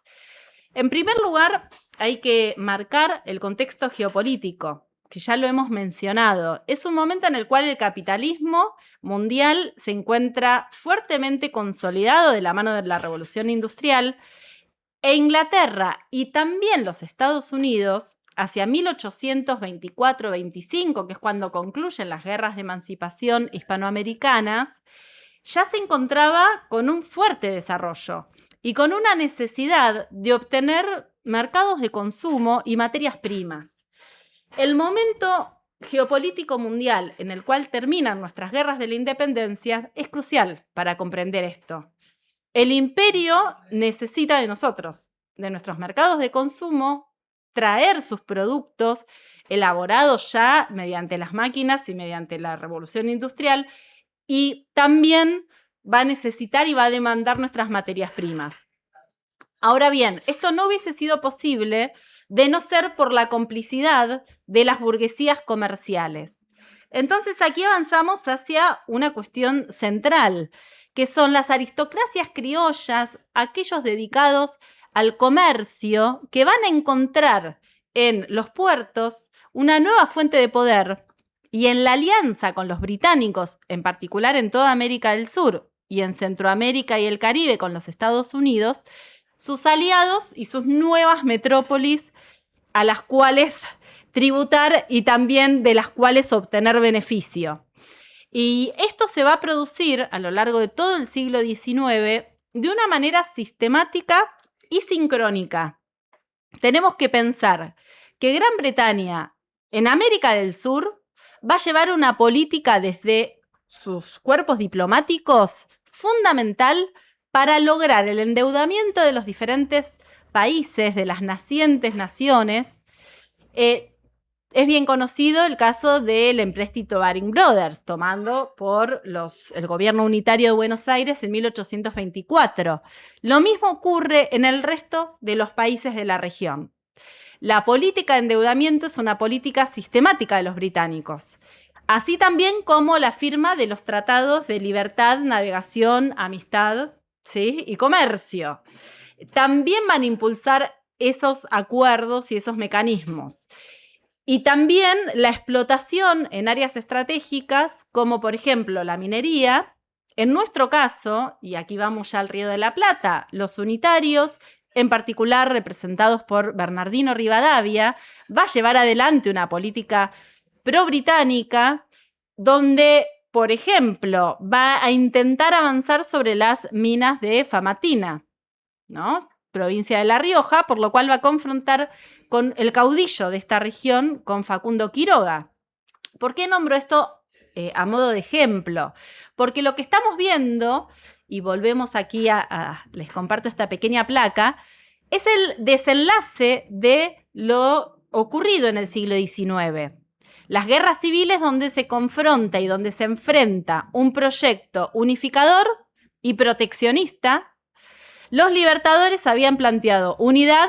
En primer lugar, hay que marcar el contexto geopolítico, que ya lo hemos mencionado. Es un momento en el cual el capitalismo mundial se encuentra fuertemente consolidado de la mano de la Revolución Industrial, e Inglaterra y también los Estados Unidos, hacia 1824-25, que es cuando concluyen las guerras de emancipación hispanoamericanas, ya se encontraba con un fuerte desarrollo y con una necesidad de obtener mercados de consumo y materias primas. El momento geopolítico mundial en el cual terminan nuestras guerras de la independencia es crucial para comprender esto. El imperio necesita de nosotros, de nuestros mercados de consumo, traer sus productos elaborados ya mediante las máquinas y mediante la revolución industrial, y también va a necesitar y va a demandar nuestras materias primas. Ahora bien, esto no hubiese sido posible de no ser por la complicidad de las burguesías comerciales. Entonces aquí avanzamos hacia una cuestión central, que son las aristocracias criollas, aquellos dedicados al comercio, que van a encontrar en los puertos una nueva fuente de poder, y en la alianza con los británicos, en particular en toda América del Sur y en Centroamérica y el Caribe con los Estados Unidos, sus aliados y sus nuevas metrópolis a las cuales tributar y también de las cuales obtener beneficio. Y esto se va a producir a lo largo de todo el siglo XIX de una manera sistemática y sincrónica. Tenemos que pensar que Gran Bretaña en América del Sur va a llevar una política desde sus cuerpos diplomáticos fundamental para lograr el endeudamiento de los diferentes países, de las nacientes naciones. Es bien conocido el caso del empréstito Baring Brothers, tomando por el gobierno unitario de Buenos Aires en 1824. Lo mismo ocurre en el resto de los países de la región. La política de endeudamiento es una política sistemática de los británicos, así también como la firma de los tratados de libertad, navegación, amistad, ¿sí?, y comercio. También van a impulsar esos acuerdos y esos mecanismos. Y también la explotación en áreas estratégicas, como por ejemplo la minería. En nuestro caso, y aquí vamos ya al Río de la Plata, los unitarios, en particular representados por Bernardino Rivadavia, va a llevar adelante una política pro-británica donde, por ejemplo, va a intentar avanzar sobre las minas de Famatina, ¿no?, provincia de La Rioja, por lo cual va a confrontar con el caudillo de esta región, con Facundo Quiroga. ¿Por qué nombro esto a modo de ejemplo? Porque lo que estamos viendo, y volvemos aquí les comparto esta pequeña placa, es el desenlace de lo ocurrido en el siglo XIX. Las guerras civiles donde se confronta y donde se enfrenta un proyecto unificador y proteccionista. Los libertadores habían planteado unidad,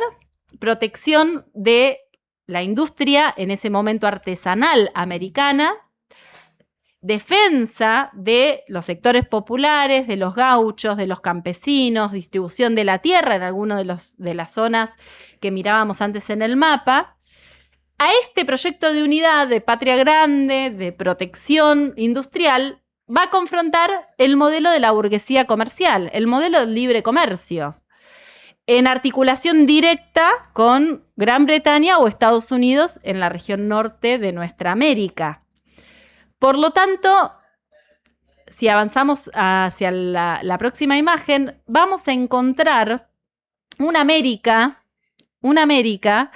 protección de la industria, en ese momento artesanal americana, defensa de los sectores populares, de los gauchos, de los campesinos, distribución de la tierra en algunas de las zonas que mirábamos antes en el mapa. A este proyecto de unidad, de patria grande, de protección industrial, va a confrontar el modelo de la burguesía comercial, el modelo del libre comercio, en articulación directa con Gran Bretaña o Estados Unidos en la región norte de nuestra América. Por lo tanto, si avanzamos hacia la próxima imagen, vamos a encontrar una América una América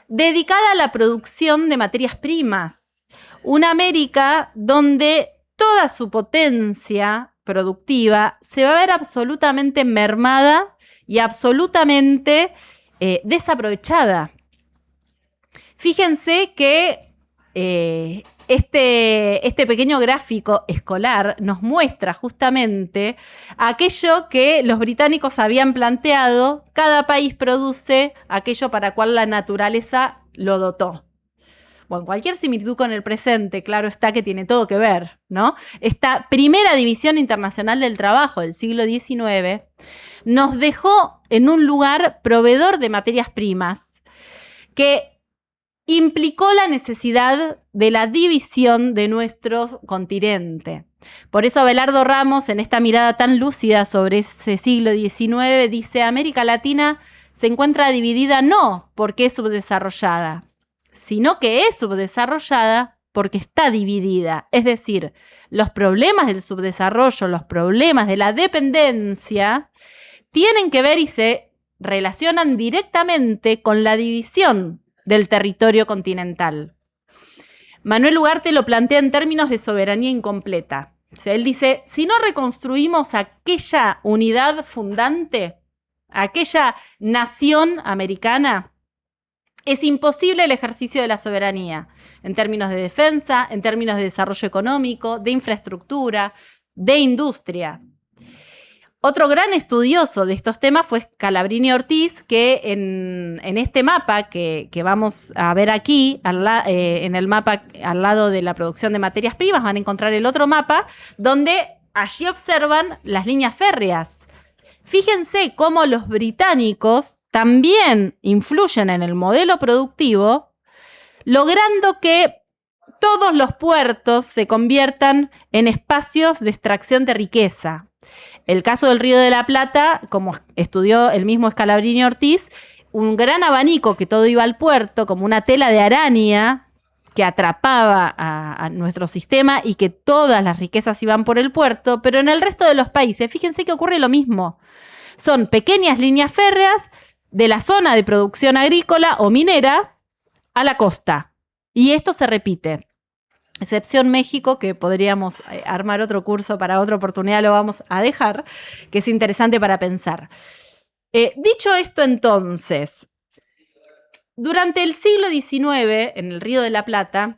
dedicada a la producción de materias primas, una América donde toda su potencia productiva se va a ver absolutamente mermada y absolutamente desaprovechada. Fíjense que este pequeño gráfico escolar nos muestra justamente aquello que los británicos habían planteado: cada país produce aquello para cual la naturaleza lo dotó. Bueno, cualquier similitud con el presente, claro está que tiene todo que ver, ¿no? Esta primera división internacional del trabajo del siglo XIX nos dejó en un lugar proveedor de materias primas que implicó la necesidad de la división de nuestro continente. Por eso Abelardo Ramos, en esta mirada tan lúcida sobre ese siglo XIX, dice: América Latina se encuentra dividida no porque es subdesarrollada, sino que es subdesarrollada porque está dividida. Es decir, los problemas del subdesarrollo, los problemas de la dependencia, tienen que ver y se relacionan directamente con la división del territorio continental. Manuel Ugarte lo plantea en términos de soberanía incompleta. O sea, él dice: si no reconstruimos aquella unidad fundante, aquella nación americana, es imposible el ejercicio de la soberanía en términos de defensa, en términos de desarrollo económico, de infraestructura, de industria. Otro gran estudioso de estos temas fue Scalabrini Ortiz, que en este mapa que vamos a ver aquí, en el mapa al lado de la producción de materias primas, van a encontrar el otro mapa, donde allí observan las líneas férreas. Fíjense cómo los británicos también influyen en el modelo productivo, logrando que todos los puertos se conviertan en espacios de extracción de riqueza. El caso del Río de la Plata, como estudió el mismo Scalabrini Ortiz, un gran abanico que todo iba al puerto, como una tela de araña que atrapaba a nuestro sistema y que todas las riquezas iban por el puerto, pero en el resto de los países, fíjense que ocurre lo mismo. Son pequeñas líneas férreas de la zona de producción agrícola o minera a la costa. Y esto se repite. Excepción México, que podríamos armar otro curso para otra oportunidad, lo vamos a dejar, que es interesante para pensar. Dicho esto, entonces, durante el siglo XIX, en el Río de la Plata,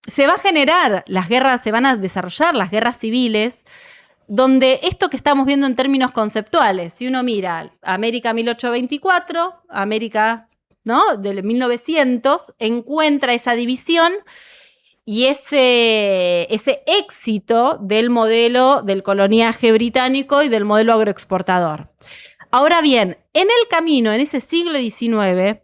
se va a generar las guerras, se van a desarrollar las guerras civiles, donde esto que estamos viendo en términos conceptuales, si uno mira América 1824, América, ¿no?, del 1900, encuentra esa división y ese éxito del modelo del coloniaje británico y del modelo agroexportador. Ahora bien, en el camino, en ese siglo XIX,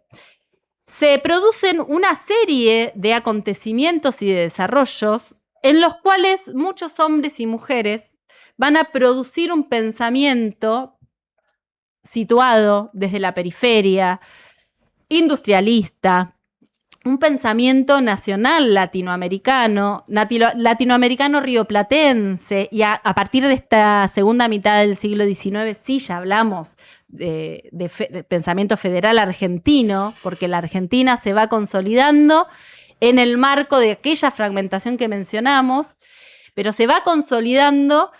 se producen una serie de acontecimientos y de desarrollos en los cuales muchos hombres y mujeres van a producir un pensamiento situado desde la periferia, industrialista, un pensamiento nacional latinoamericano rioplatense, y a partir de esta segunda mitad del siglo XIX sí ya hablamos de pensamiento federal argentino, porque la Argentina se va consolidando en el marco de aquella fragmentación que mencionamos, pero se va consolidando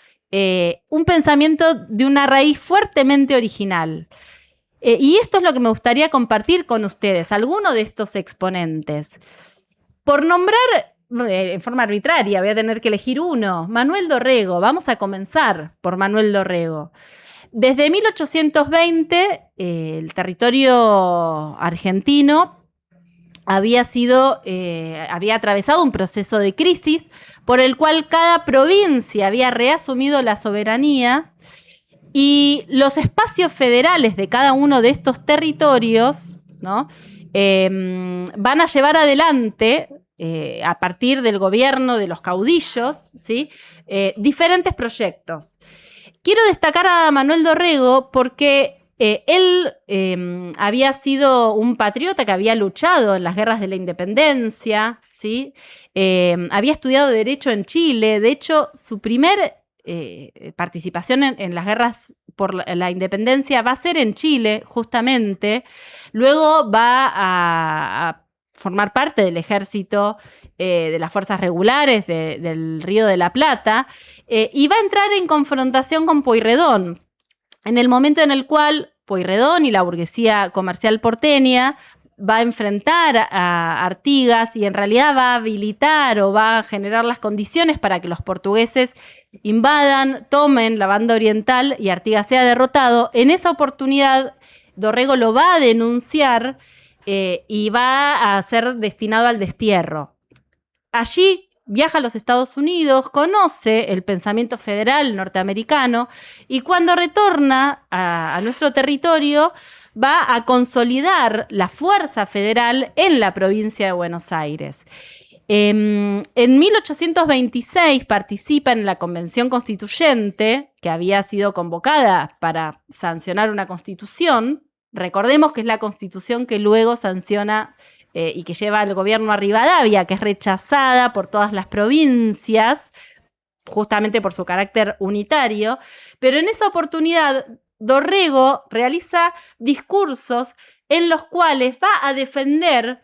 un pensamiento de una raíz fuertemente original. Y esto es lo que me gustaría compartir con ustedes, algunos de estos exponentes. Por nombrar en forma arbitraria, voy a tener que elegir uno. Manuel Dorrego, vamos a comenzar por Manuel Dorrego. Desde 1820, el territorio argentino había atravesado un proceso de crisis por el cual cada provincia había reasumido la soberanía. Y los espacios federales de cada uno de estos territorios, ¿no?, van a llevar adelante, a partir del gobierno de los caudillos, ¿sí?, diferentes proyectos. Quiero destacar a Manuel Dorrego porque él había sido un patriota que había luchado en las guerras de la independencia, ¿sí? Había estudiado Derecho en Chile. De hecho, su primer participación en las guerras por la independencia va a ser en Chile, justamente. Luego va a formar parte del ejército, de las fuerzas regulares del Río de la Plata, y va a entrar en confrontación con Pueyrredón, en el momento en el cual Pueyrredón y la burguesía comercial porteña va a enfrentar a Artigas y en realidad va a habilitar o va a generar las condiciones para que los portugueses invadan, tomen la banda oriental y Artigas sea derrotado. En esa oportunidad, Dorrego lo va a denunciar y va a ser destinado al destierro. Allí viaja a los Estados Unidos, conoce el pensamiento federal norteamericano y cuando retorna a nuestro territorio va a consolidar la fuerza federal en la provincia de Buenos Aires. En 1826 participa en la Convención Constituyente, que había sido convocada para sancionar una constitución. Recordemos que es la constitución que luego sanciona y que lleva al gobierno a Rivadavia, que es rechazada por todas las provincias, justamente por su carácter unitario. Pero en esa oportunidad, Dorrego realiza discursos en los cuales va a defender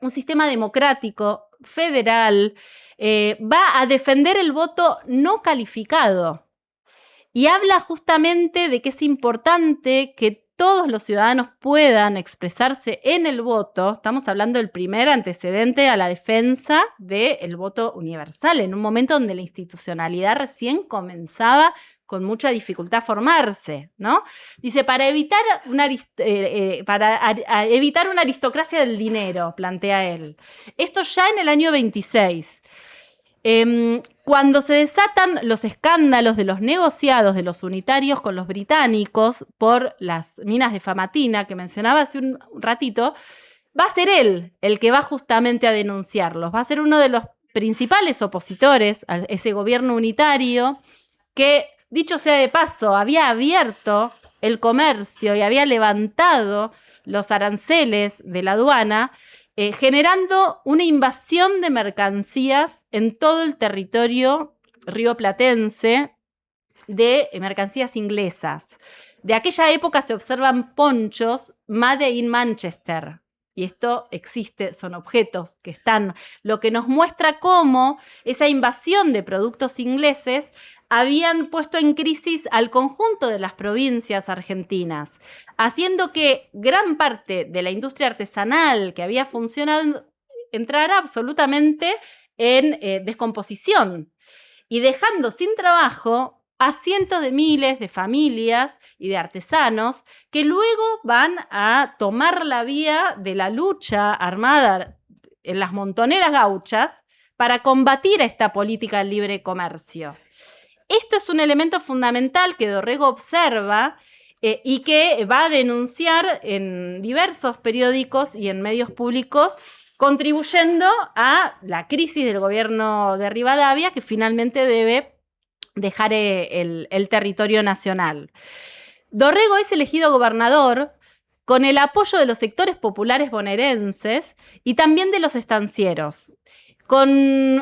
un sistema democrático, federal, va a defender el voto no calificado. Y habla justamente de que es importante que todos los ciudadanos puedan expresarse en el voto. Estamos hablando del primer antecedente a la defensa del voto universal, en un momento donde la institucionalidad recién comenzaba con mucha dificultad a formarse, ¿no? Dice, para evitar una aristocracia del dinero, plantea él. Esto ya en el año 26. Cuando se desatan los escándalos de los negociados de los unitarios con los británicos por las minas de Famatina, que mencionaba hace un ratito, va a ser él el que va justamente a denunciarlos. Va a ser uno de los principales opositores a ese gobierno unitario que, dicho sea de paso, había abierto el comercio y había levantado los aranceles de la aduana, generando una invasión de mercancías en todo el territorio rioplatense, de mercancías inglesas. De aquella época se observan ponchos Made in Manchester. Y esto existe, son objetos que están, lo que nos muestra cómo esa invasión de productos ingleses habían puesto en crisis al conjunto de las provincias argentinas, haciendo que gran parte de la industria artesanal que había funcionado entrara absolutamente en descomposición y dejando sin trabajo a cientos de miles de familias y de artesanos que luego van a tomar la vía de la lucha armada en las montoneras gauchas para combatir esta política del libre comercio. Esto es un elemento fundamental que Dorrego observa y que va a denunciar en diversos periódicos y en medios públicos, contribuyendo a la crisis del gobierno de Rivadavia, que finalmente debe dejar el territorio nacional. Dorrego es elegido gobernador con el apoyo de los sectores populares bonaerenses y también de los estancieros, con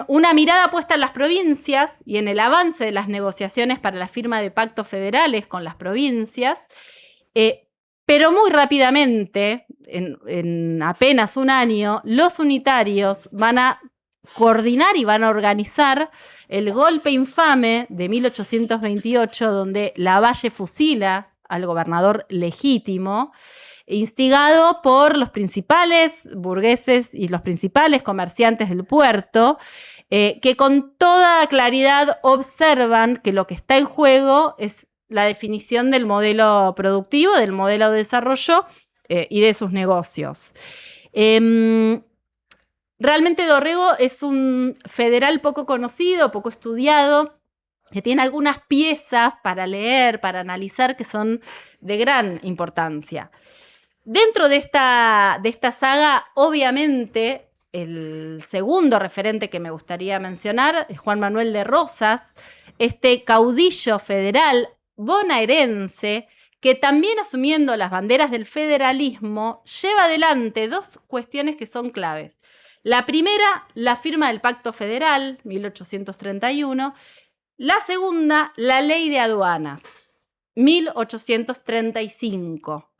una mirada puesta en las provincias y en el avance de las negociaciones para la firma de pactos federales con las provincias, pero muy rápidamente, en apenas un año, los unitarios van a coordinar y van a organizar el golpe infame de 1828, donde Lavalle fusila al gobernador legítimo, instigado por los principales burgueses y los principales comerciantes del puerto, que con toda claridad observan que lo que está en juego es la definición del modelo productivo, del modelo de desarrollo y de sus negocios. Realmente Dorrego es un federal poco conocido, poco estudiado, que tiene algunas piezas para leer, para analizar, que son de gran importancia. Dentro de esta saga, obviamente, el segundo referente que me gustaría mencionar es Juan Manuel de Rosas, este caudillo federal bonaerense que también, asumiendo las banderas del federalismo, lleva adelante dos cuestiones que son claves. La primera, la firma del Pacto Federal, 1831. La segunda, la Ley de Aduanas, 1835.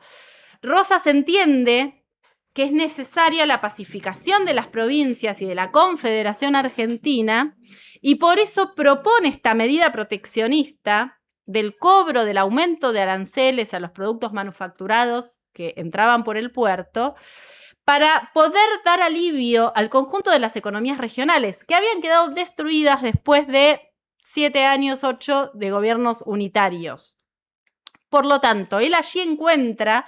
Rosas entiende que es necesaria la pacificación de las provincias y de la Confederación Argentina y por eso propone esta medida proteccionista del cobro del aumento de aranceles a los productos manufacturados que entraban por el puerto para poder dar alivio al conjunto de las economías regionales que habían quedado destruidas después de 7 años, 8 de gobiernos unitarios. Por lo tanto, él allí encuentra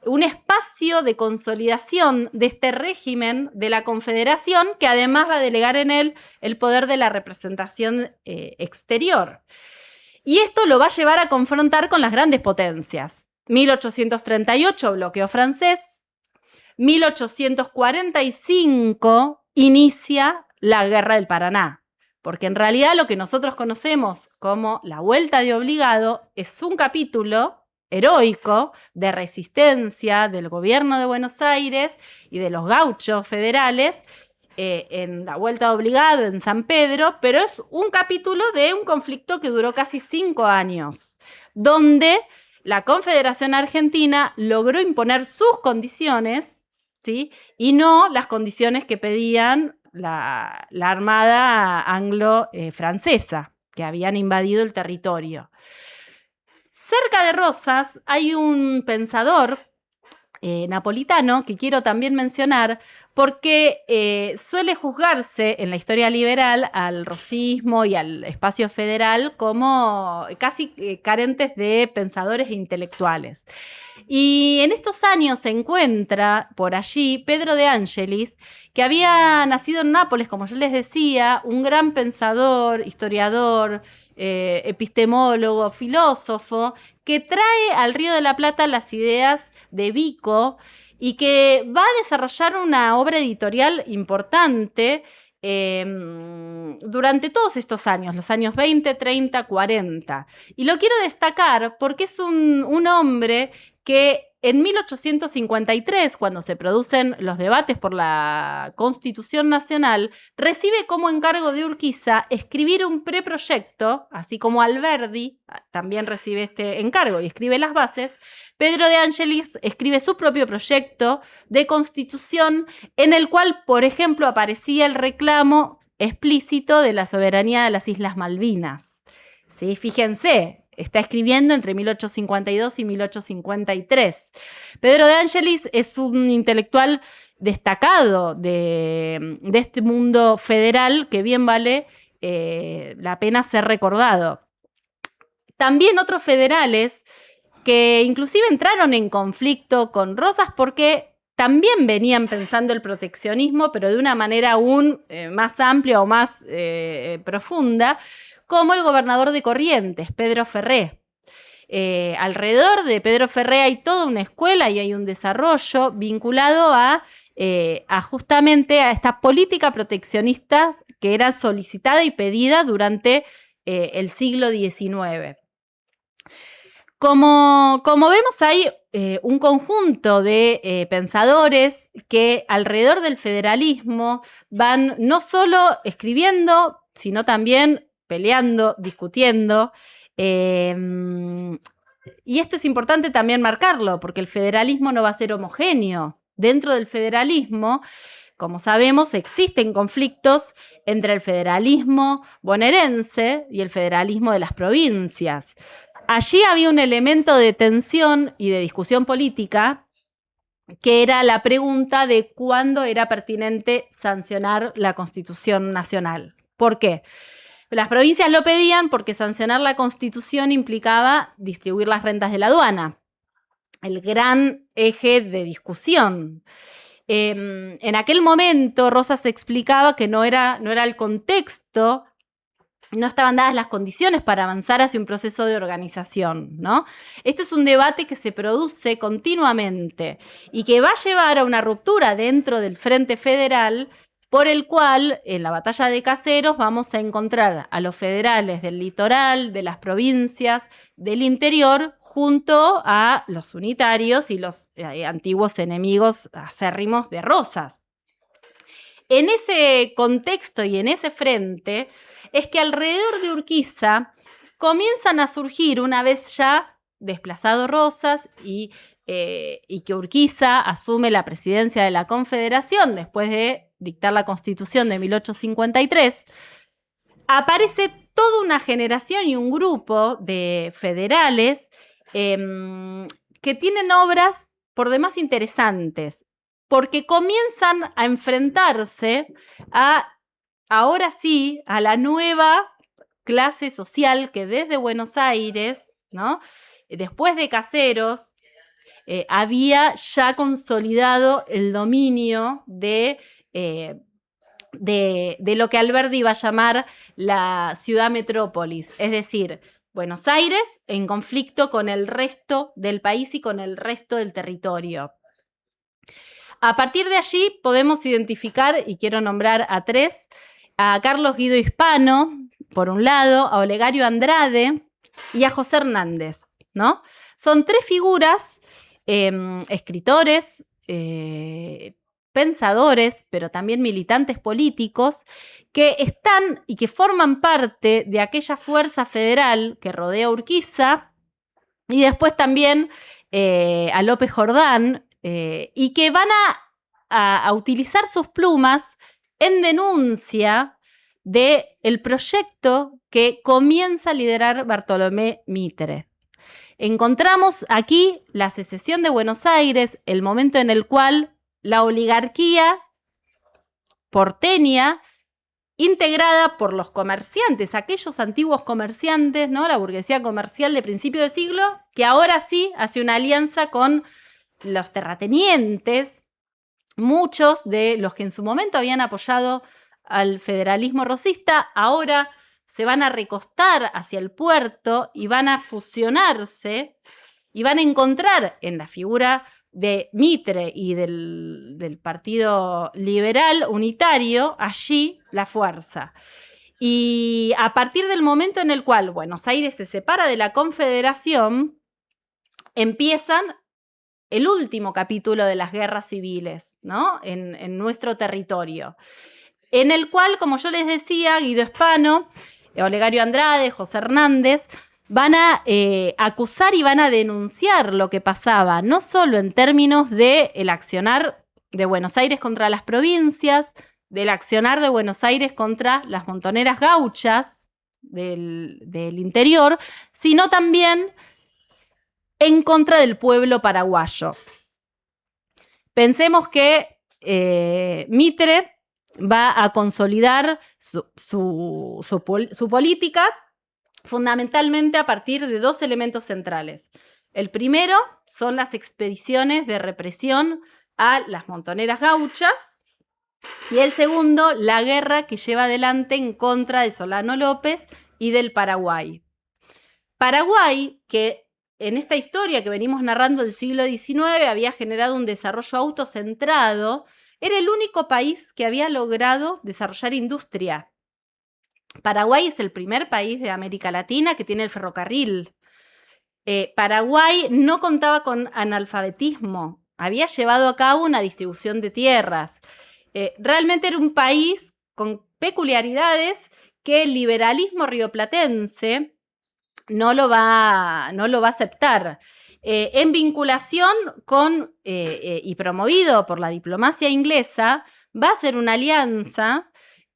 un espacio de consolidación de este régimen de la Confederación que además va a delegar en él el poder de la representación exterior. Y esto lo va a llevar a confrontar con las grandes potencias. 1838, bloqueo francés. 1845 inicia la Guerra del Paraná. Porque en realidad lo que nosotros conocemos como la Vuelta de Obligado es un capítulo heroico de resistencia del gobierno de Buenos Aires y de los gauchos federales en la Vuelta de Obligado en San Pedro, pero es un capítulo de un conflicto que duró casi 5 años, donde la Confederación Argentina logró imponer sus condiciones, ¿sí? Y no las condiciones que pedían la armada anglo-francesa, que habían invadido el territorio. Cerca de Rosas hay un pensador napolitano que quiero también mencionar porque suele juzgarse en la historia liberal al rosismo y al espacio federal como casi carentes de pensadores e intelectuales. Y en estos años se encuentra por allí Pedro de Angelis, que había nacido en Nápoles, como yo les decía, un gran pensador, historiador, epistemólogo, filósofo, que trae al Río de la Plata las ideas de Vico y que va a desarrollar una obra editorial importante durante todos estos años, los años 20, 30, 40. Y lo quiero destacar porque es un hombre que en 1853, cuando se producen los debates por la Constitución Nacional, recibe como encargo de Urquiza escribir un preproyecto, así como Alberdi también recibe este encargo y escribe las bases. Pedro de Angelis escribe su propio proyecto de constitución en el cual, por ejemplo, aparecía el reclamo explícito de la soberanía de las Islas Malvinas. ¿Sí? Fíjense. Está escribiendo entre 1852 y 1853. Pedro de Angelis es un intelectual destacado de este mundo federal que bien vale la pena ser recordado. También otros federales que inclusive entraron en conflicto con Rosas porque también venían pensando el proteccionismo, pero de una manera aún más amplia o más profunda, como el gobernador de Corrientes, Pedro Ferré. Alrededor de Pedro Ferré hay toda una escuela y hay un desarrollo vinculado a justamente a esta política proteccionista que era solicitada y pedida durante el siglo XIX. Como vemos, hay un conjunto de pensadores que alrededor del federalismo van no solo escribiendo, sino también peleando, discutiendo. Y esto es importante también marcarlo, porque el federalismo no va a ser homogéneo. Dentro del federalismo, como sabemos, existen conflictos entre el federalismo bonaerense y el federalismo de las provincias. Allí había un elemento de tensión y de discusión política que era la pregunta de cuándo era pertinente sancionar la Constitución Nacional. ¿Por qué? Las provincias lo pedían porque sancionar la Constitución implicaba distribuir las rentas de la aduana, el gran eje de discusión. En aquel momento Rosas explicaba que no era el contexto, no estaban dadas las condiciones para avanzar hacia un proceso de organización, ¿no? Este es un debate que se produce continuamente y que va a llevar a una ruptura dentro del Frente Federal, por el cual en la batalla de Caseros vamos a encontrar a los federales del litoral, de las provincias, del interior, junto a los unitarios y los antiguos enemigos acérrimos de Rosas. En ese contexto y en ese frente es que alrededor de Urquiza comienzan a surgir, una vez ya desplazado Rosas y que Urquiza asume la presidencia de la Confederación después de dictar la Constitución de 1853, aparece toda una generación y un grupo de federales que tienen obras por demás interesantes, porque comienzan a enfrentarse ahora sí, a la nueva clase social que desde Buenos Aires, ¿no?, después de Caseros, había ya consolidado el dominio de lo que Alberdi iba a llamar la ciudad metrópolis, es decir, Buenos Aires en conflicto con el resto del país y con el resto del territorio. A partir de allí podemos identificar, y quiero nombrar a tres, a Carlos Guido Hispano, por un lado, a Olegario Andrade y a José Hernández, ¿no? Son tres figuras, escritores, pensadores, pero también militantes políticos, que están y que forman parte de aquella fuerza federal que rodea a Urquiza y después también a López Jordán, y que van a utilizar sus plumas en denuncia del proyecto que comienza a liderar Bartolomé Mitre. Encontramos aquí la secesión de Buenos Aires, el momento en el cual la oligarquía porteña, integrada por los comerciantes, aquellos antiguos comerciantes, ¿no?, la burguesía comercial de principio de siglo, que ahora sí hace una alianza con los terratenientes, muchos de los que en su momento habían apoyado al federalismo rosista, ahora se van a recostar hacia el puerto y van a fusionarse y van a encontrar en la figura de Mitre y del Partido Liberal Unitario allí la fuerza. Y a partir del momento en el cual Buenos Aires se separa de la Confederación, empiezan el último capítulo de las guerras civiles, ¿no?, en nuestro territorio, en el cual, como yo les decía, Guido Hispano, Olegario Andrade, José Hernández van a acusar y van a denunciar lo que pasaba, no solo en términos del accionar de Buenos Aires contra las provincias, del accionar de Buenos Aires contra las montoneras gauchas del interior, sino también en contra del pueblo paraguayo. Pensemos que Mitre va a consolidar su política fundamentalmente a partir de dos elementos centrales. El primero son las expediciones de represión a las montoneras gauchas y el segundo, la guerra que lleva adelante en contra de Solano López y del Paraguay. Paraguay, que en esta historia que venimos narrando del siglo XIX había generado un desarrollo autocentrado, era el único país que había logrado desarrollar industria. Paraguay es el primer país de América Latina que tiene el ferrocarril. Paraguay no contaba con analfabetismo, había llevado a cabo una distribución de tierras. Realmente era un país con peculiaridades que el liberalismo rioplatense no lo va a aceptar. En vinculación con y promovido por la diplomacia inglesa, va a hacer una alianza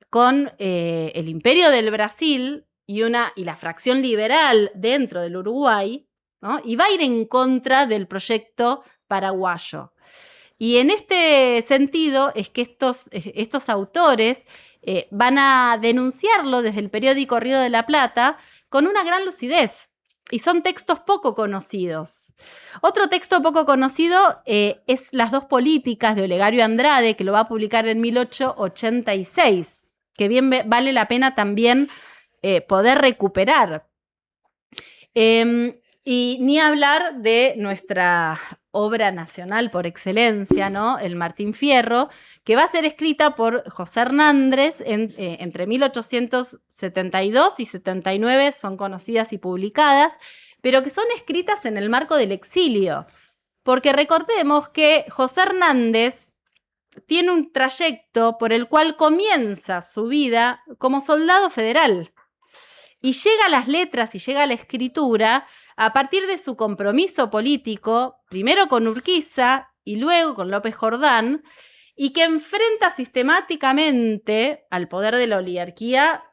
con el Imperio del Brasil y la fracción liberal dentro del Uruguay, ¿no?, y va a ir en contra del proyecto paraguayo. Y en este sentido es que estos autores van a denunciarlo desde el periódico Río de la Plata con una gran lucidez. Y son textos poco conocidos. Otro texto poco conocido es Las dos políticas de Olegario Andrade, que lo va a publicar en 1886, que bien vale la pena también poder recuperar. Y ni hablar de nuestra obra nacional por excelencia, ¿no?, el Martín Fierro, que va a ser escrita por José Hernández entre 1872 y 79, son conocidas y publicadas, pero que son escritas en el marco del exilio. Porque recordemos que José Hernández tiene un trayecto por el cual comienza su vida como soldado federal. y llega a las letras y llega a la escritura a partir de su compromiso político, primero con Urquiza y luego con López Jordán, y que enfrenta sistemáticamente al poder de la oligarquía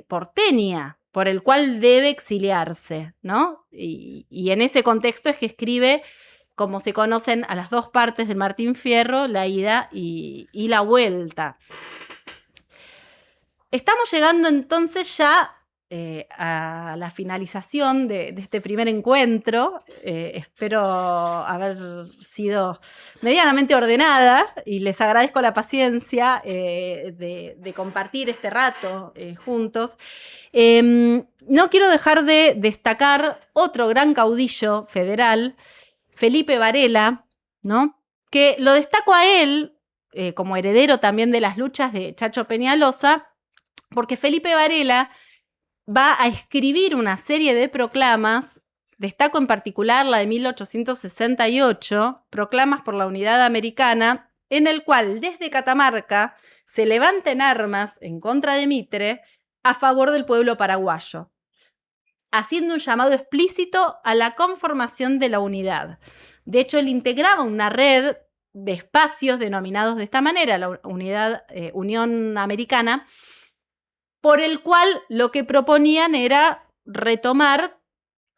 porteña, por el cual debe exiliarse, ¿no? Y en ese contexto es que escribe, como se conocen a las dos partes del Martín Fierro, la ida y la vuelta. Estamos llegando entonces ya a la finalización de este primer encuentro. Espero haber sido medianamente ordenada y les agradezco la paciencia de compartir este rato juntos. No quiero dejar de destacar otro gran caudillo federal, Felipe Varela, ¿no? Que lo destaco a él como heredero también de las luchas de Chacho Peñalosa, porque Felipe Varela va a escribir una serie de proclamas, destaco en particular la de 1868, Proclamas por la Unidad Americana, en el cual desde Catamarca se levanta en armas en contra de Mitre a favor del pueblo paraguayo, haciendo un llamado explícito a la conformación de la unidad. De hecho, él integraba una red de espacios denominados de esta manera, la Unión Americana, por el cual lo que proponían era retomar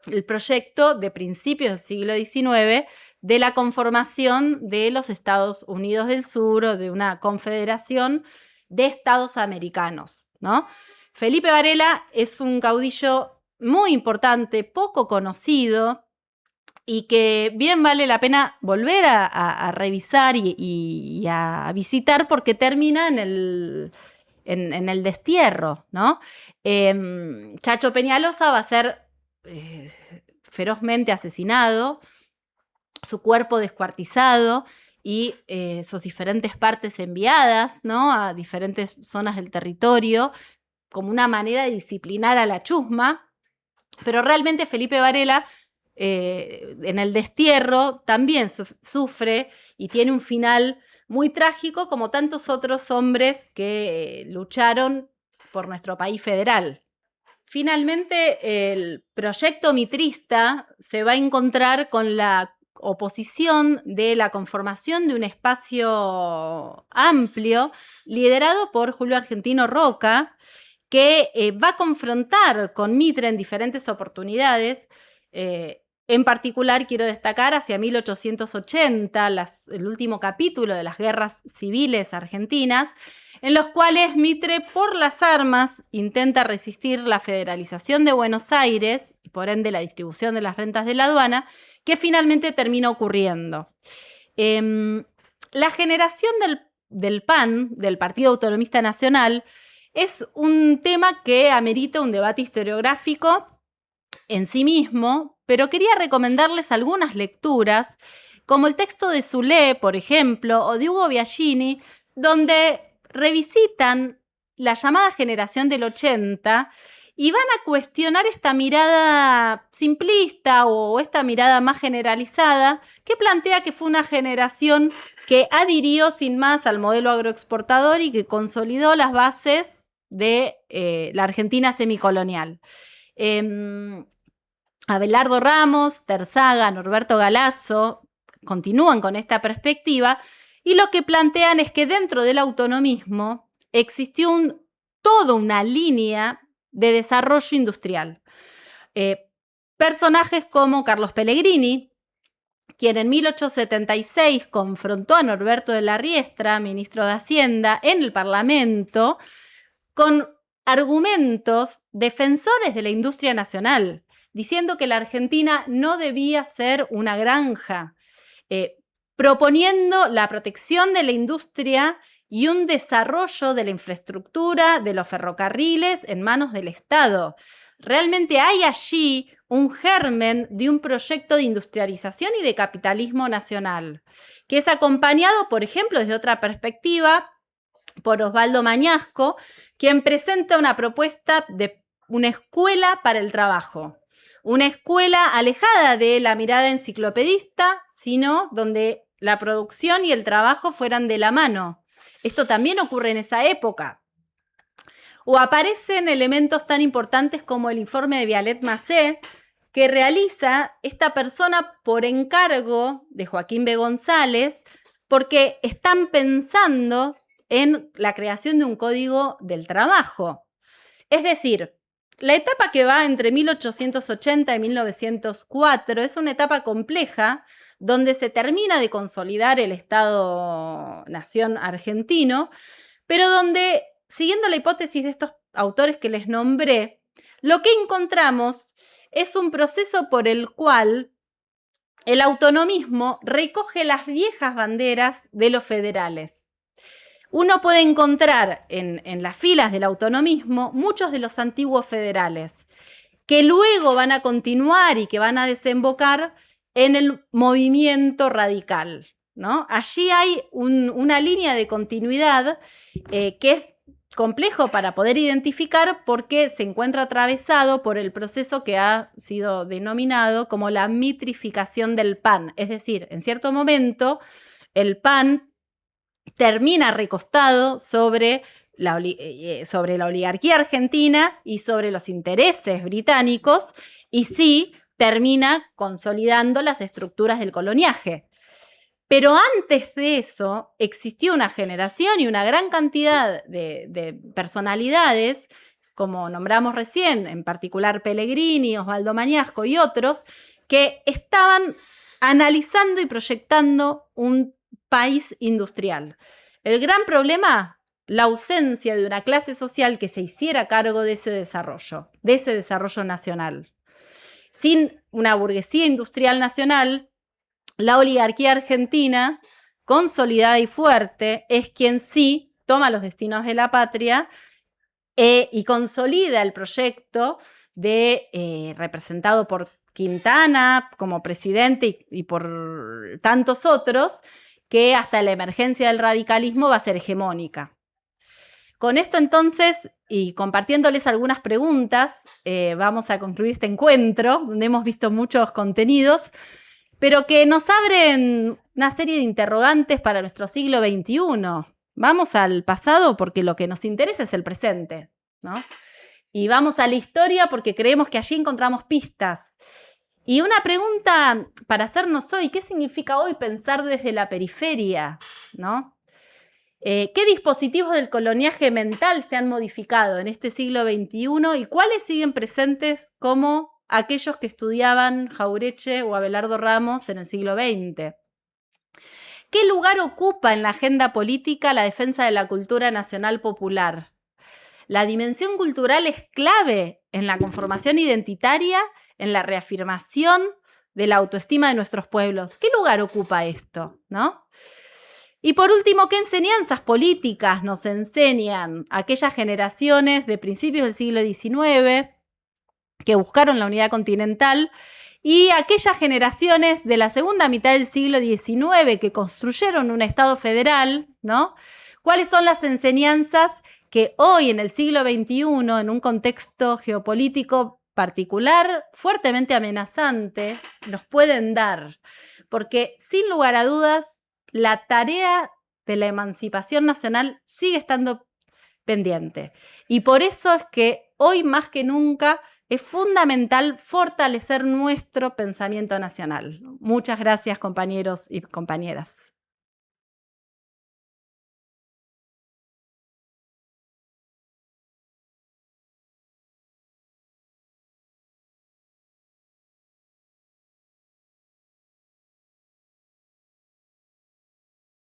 el proyecto de principios del siglo XIX de la conformación de los Estados Unidos del Sur o de una confederación de estados americanos, ¿no? Felipe Varela es un caudillo muy importante, poco conocido, y que bien vale la pena volver a revisar y a visitar porque termina en el destierro, ¿no? Chacho Peñalosa va a ser ferozmente asesinado, su cuerpo descuartizado y sus diferentes partes enviadas, ¿no?, a diferentes zonas del territorio como una manera de disciplinar a la chusma. Pero realmente Felipe Varela en el destierro también sufre y tiene un final muy trágico, como tantos otros hombres que lucharon por nuestro país federal. Finalmente, el proyecto mitrista se va a encontrar con la oposición de la conformación de un espacio amplio liderado por Julio Argentino Roca, que va a confrontar con Mitre en diferentes oportunidades. En particular, quiero destacar hacia 1880, el último capítulo de las guerras civiles argentinas, en los cuales Mitre, por las armas, intenta resistir la federalización de Buenos Aires y, por ende, la distribución de las rentas de la aduana, que finalmente termina ocurriendo. La generación del PAN, del Partido Autonomista Nacional, es un tema que amerita un debate historiográfico en sí mismo, pero quería recomendarles algunas lecturas, como el texto de Soule, por ejemplo, o de Hugo Biagini, donde revisitan la llamada generación del 80 y van a cuestionar esta mirada simplista o esta mirada más generalizada que plantea que fue una generación que adhirió sin más al modelo agroexportador y que consolidó las bases de la Argentina semicolonial. Abelardo Ramos, Terzaga, Norberto Galazo continúan con esta perspectiva y lo que plantean es que dentro del autonomismo existió toda una línea de desarrollo industrial. Personajes como Carlos Pellegrini, quien en 1876 confrontó a Norberto de la Riestra, ministro de Hacienda, en el Parlamento, con argumentos defensores de la industria nacional, diciendo que la Argentina no debía ser una granja, proponiendo la protección de la industria y un desarrollo de la infraestructura de los ferrocarriles en manos del Estado. Realmente hay allí un germen de un proyecto de industrialización y de capitalismo nacional, que es acompañado, por ejemplo, desde otra perspectiva, por Osvaldo Mañasco, quien presenta una propuesta de una escuela para el trabajo. Una escuela alejada de la mirada enciclopedista, sino donde la producción y el trabajo fueran de la mano. Esto también ocurre en esa época. o aparecen elementos tan importantes como el informe de Vialet Macé, que realiza esta persona por encargo de Joaquín B. González, porque están pensando en la creación de un código del trabajo. Es decir, la etapa que va entre 1880 y 1904 es una etapa compleja donde se termina de consolidar el Estado-Nación argentino, pero donde, siguiendo la hipótesis de estos autores que les nombré, lo que encontramos es un proceso por el cual el autonomismo recoge las viejas banderas de los federales. Uno puede encontrar en las filas del autonomismo muchos de los antiguos federales, que luego van a continuar y que van a desembocar en el movimiento radical, ¿no? Allí hay una línea de continuidad que es complejo para poder identificar porque se encuentra atravesado por el proceso que ha sido denominado como la mitrificación del PAN. Es decir, en cierto momento el PAN termina recostado sobre la oligarquía argentina y sobre los intereses británicos y sí termina consolidando las estructuras del coloniaje. Pero antes de eso existió una generación y una gran cantidad de personalidades, como nombramos recién, en particular Pellegrini, Osvaldo Mañasco y otros, que estaban analizando y proyectando un país industrial. El gran problema, la ausencia de una clase social que se hiciera cargo de ese desarrollo nacional. Sin una burguesía industrial nacional, la oligarquía argentina, consolidada y fuerte, es quien sí toma los destinos de la patria y consolida el proyecto representado por Quintana como presidente y por tantos otros, que hasta la emergencia del radicalismo va a ser hegemónica. Con esto entonces, y compartiéndoles algunas preguntas, vamos a concluir este encuentro, donde hemos visto muchos contenidos, pero que nos abren una serie de interrogantes para nuestro siglo XXI. Vamos al pasado porque lo que nos interesa es el presente, ¿no? Y vamos a la historia porque creemos que allí encontramos pistas. Y una pregunta para hacernos hoy, ¿qué significa hoy pensar desde la periferia, ¿no? ¿Qué dispositivos del coloniaje mental se han modificado en este siglo XXI y cuáles siguen presentes como aquellos que estudiaban Jauretche o Abelardo Ramos en el siglo XX? ¿Qué lugar ocupa en la agenda política la defensa de la cultura nacional popular? La dimensión cultural es clave en la conformación identitaria, en la reafirmación de la autoestima de nuestros pueblos. ¿Qué lugar ocupa esto, no? Y por último, ¿qué enseñanzas políticas nos enseñan aquellas generaciones de principios del siglo XIX que buscaron la unidad continental y aquellas generaciones de la segunda mitad del siglo XIX que construyeron un Estado federal, ¿no? ¿Cuáles son las enseñanzas que hoy en el siglo XXI, en un contexto geopolítico particular, fuertemente amenazante, nos pueden dar? Porque sin lugar a dudas, la tarea de la emancipación nacional sigue estando pendiente. Y por eso es que hoy más que nunca es fundamental fortalecer nuestro pensamiento nacional. Muchas gracias, compañeros y compañeras.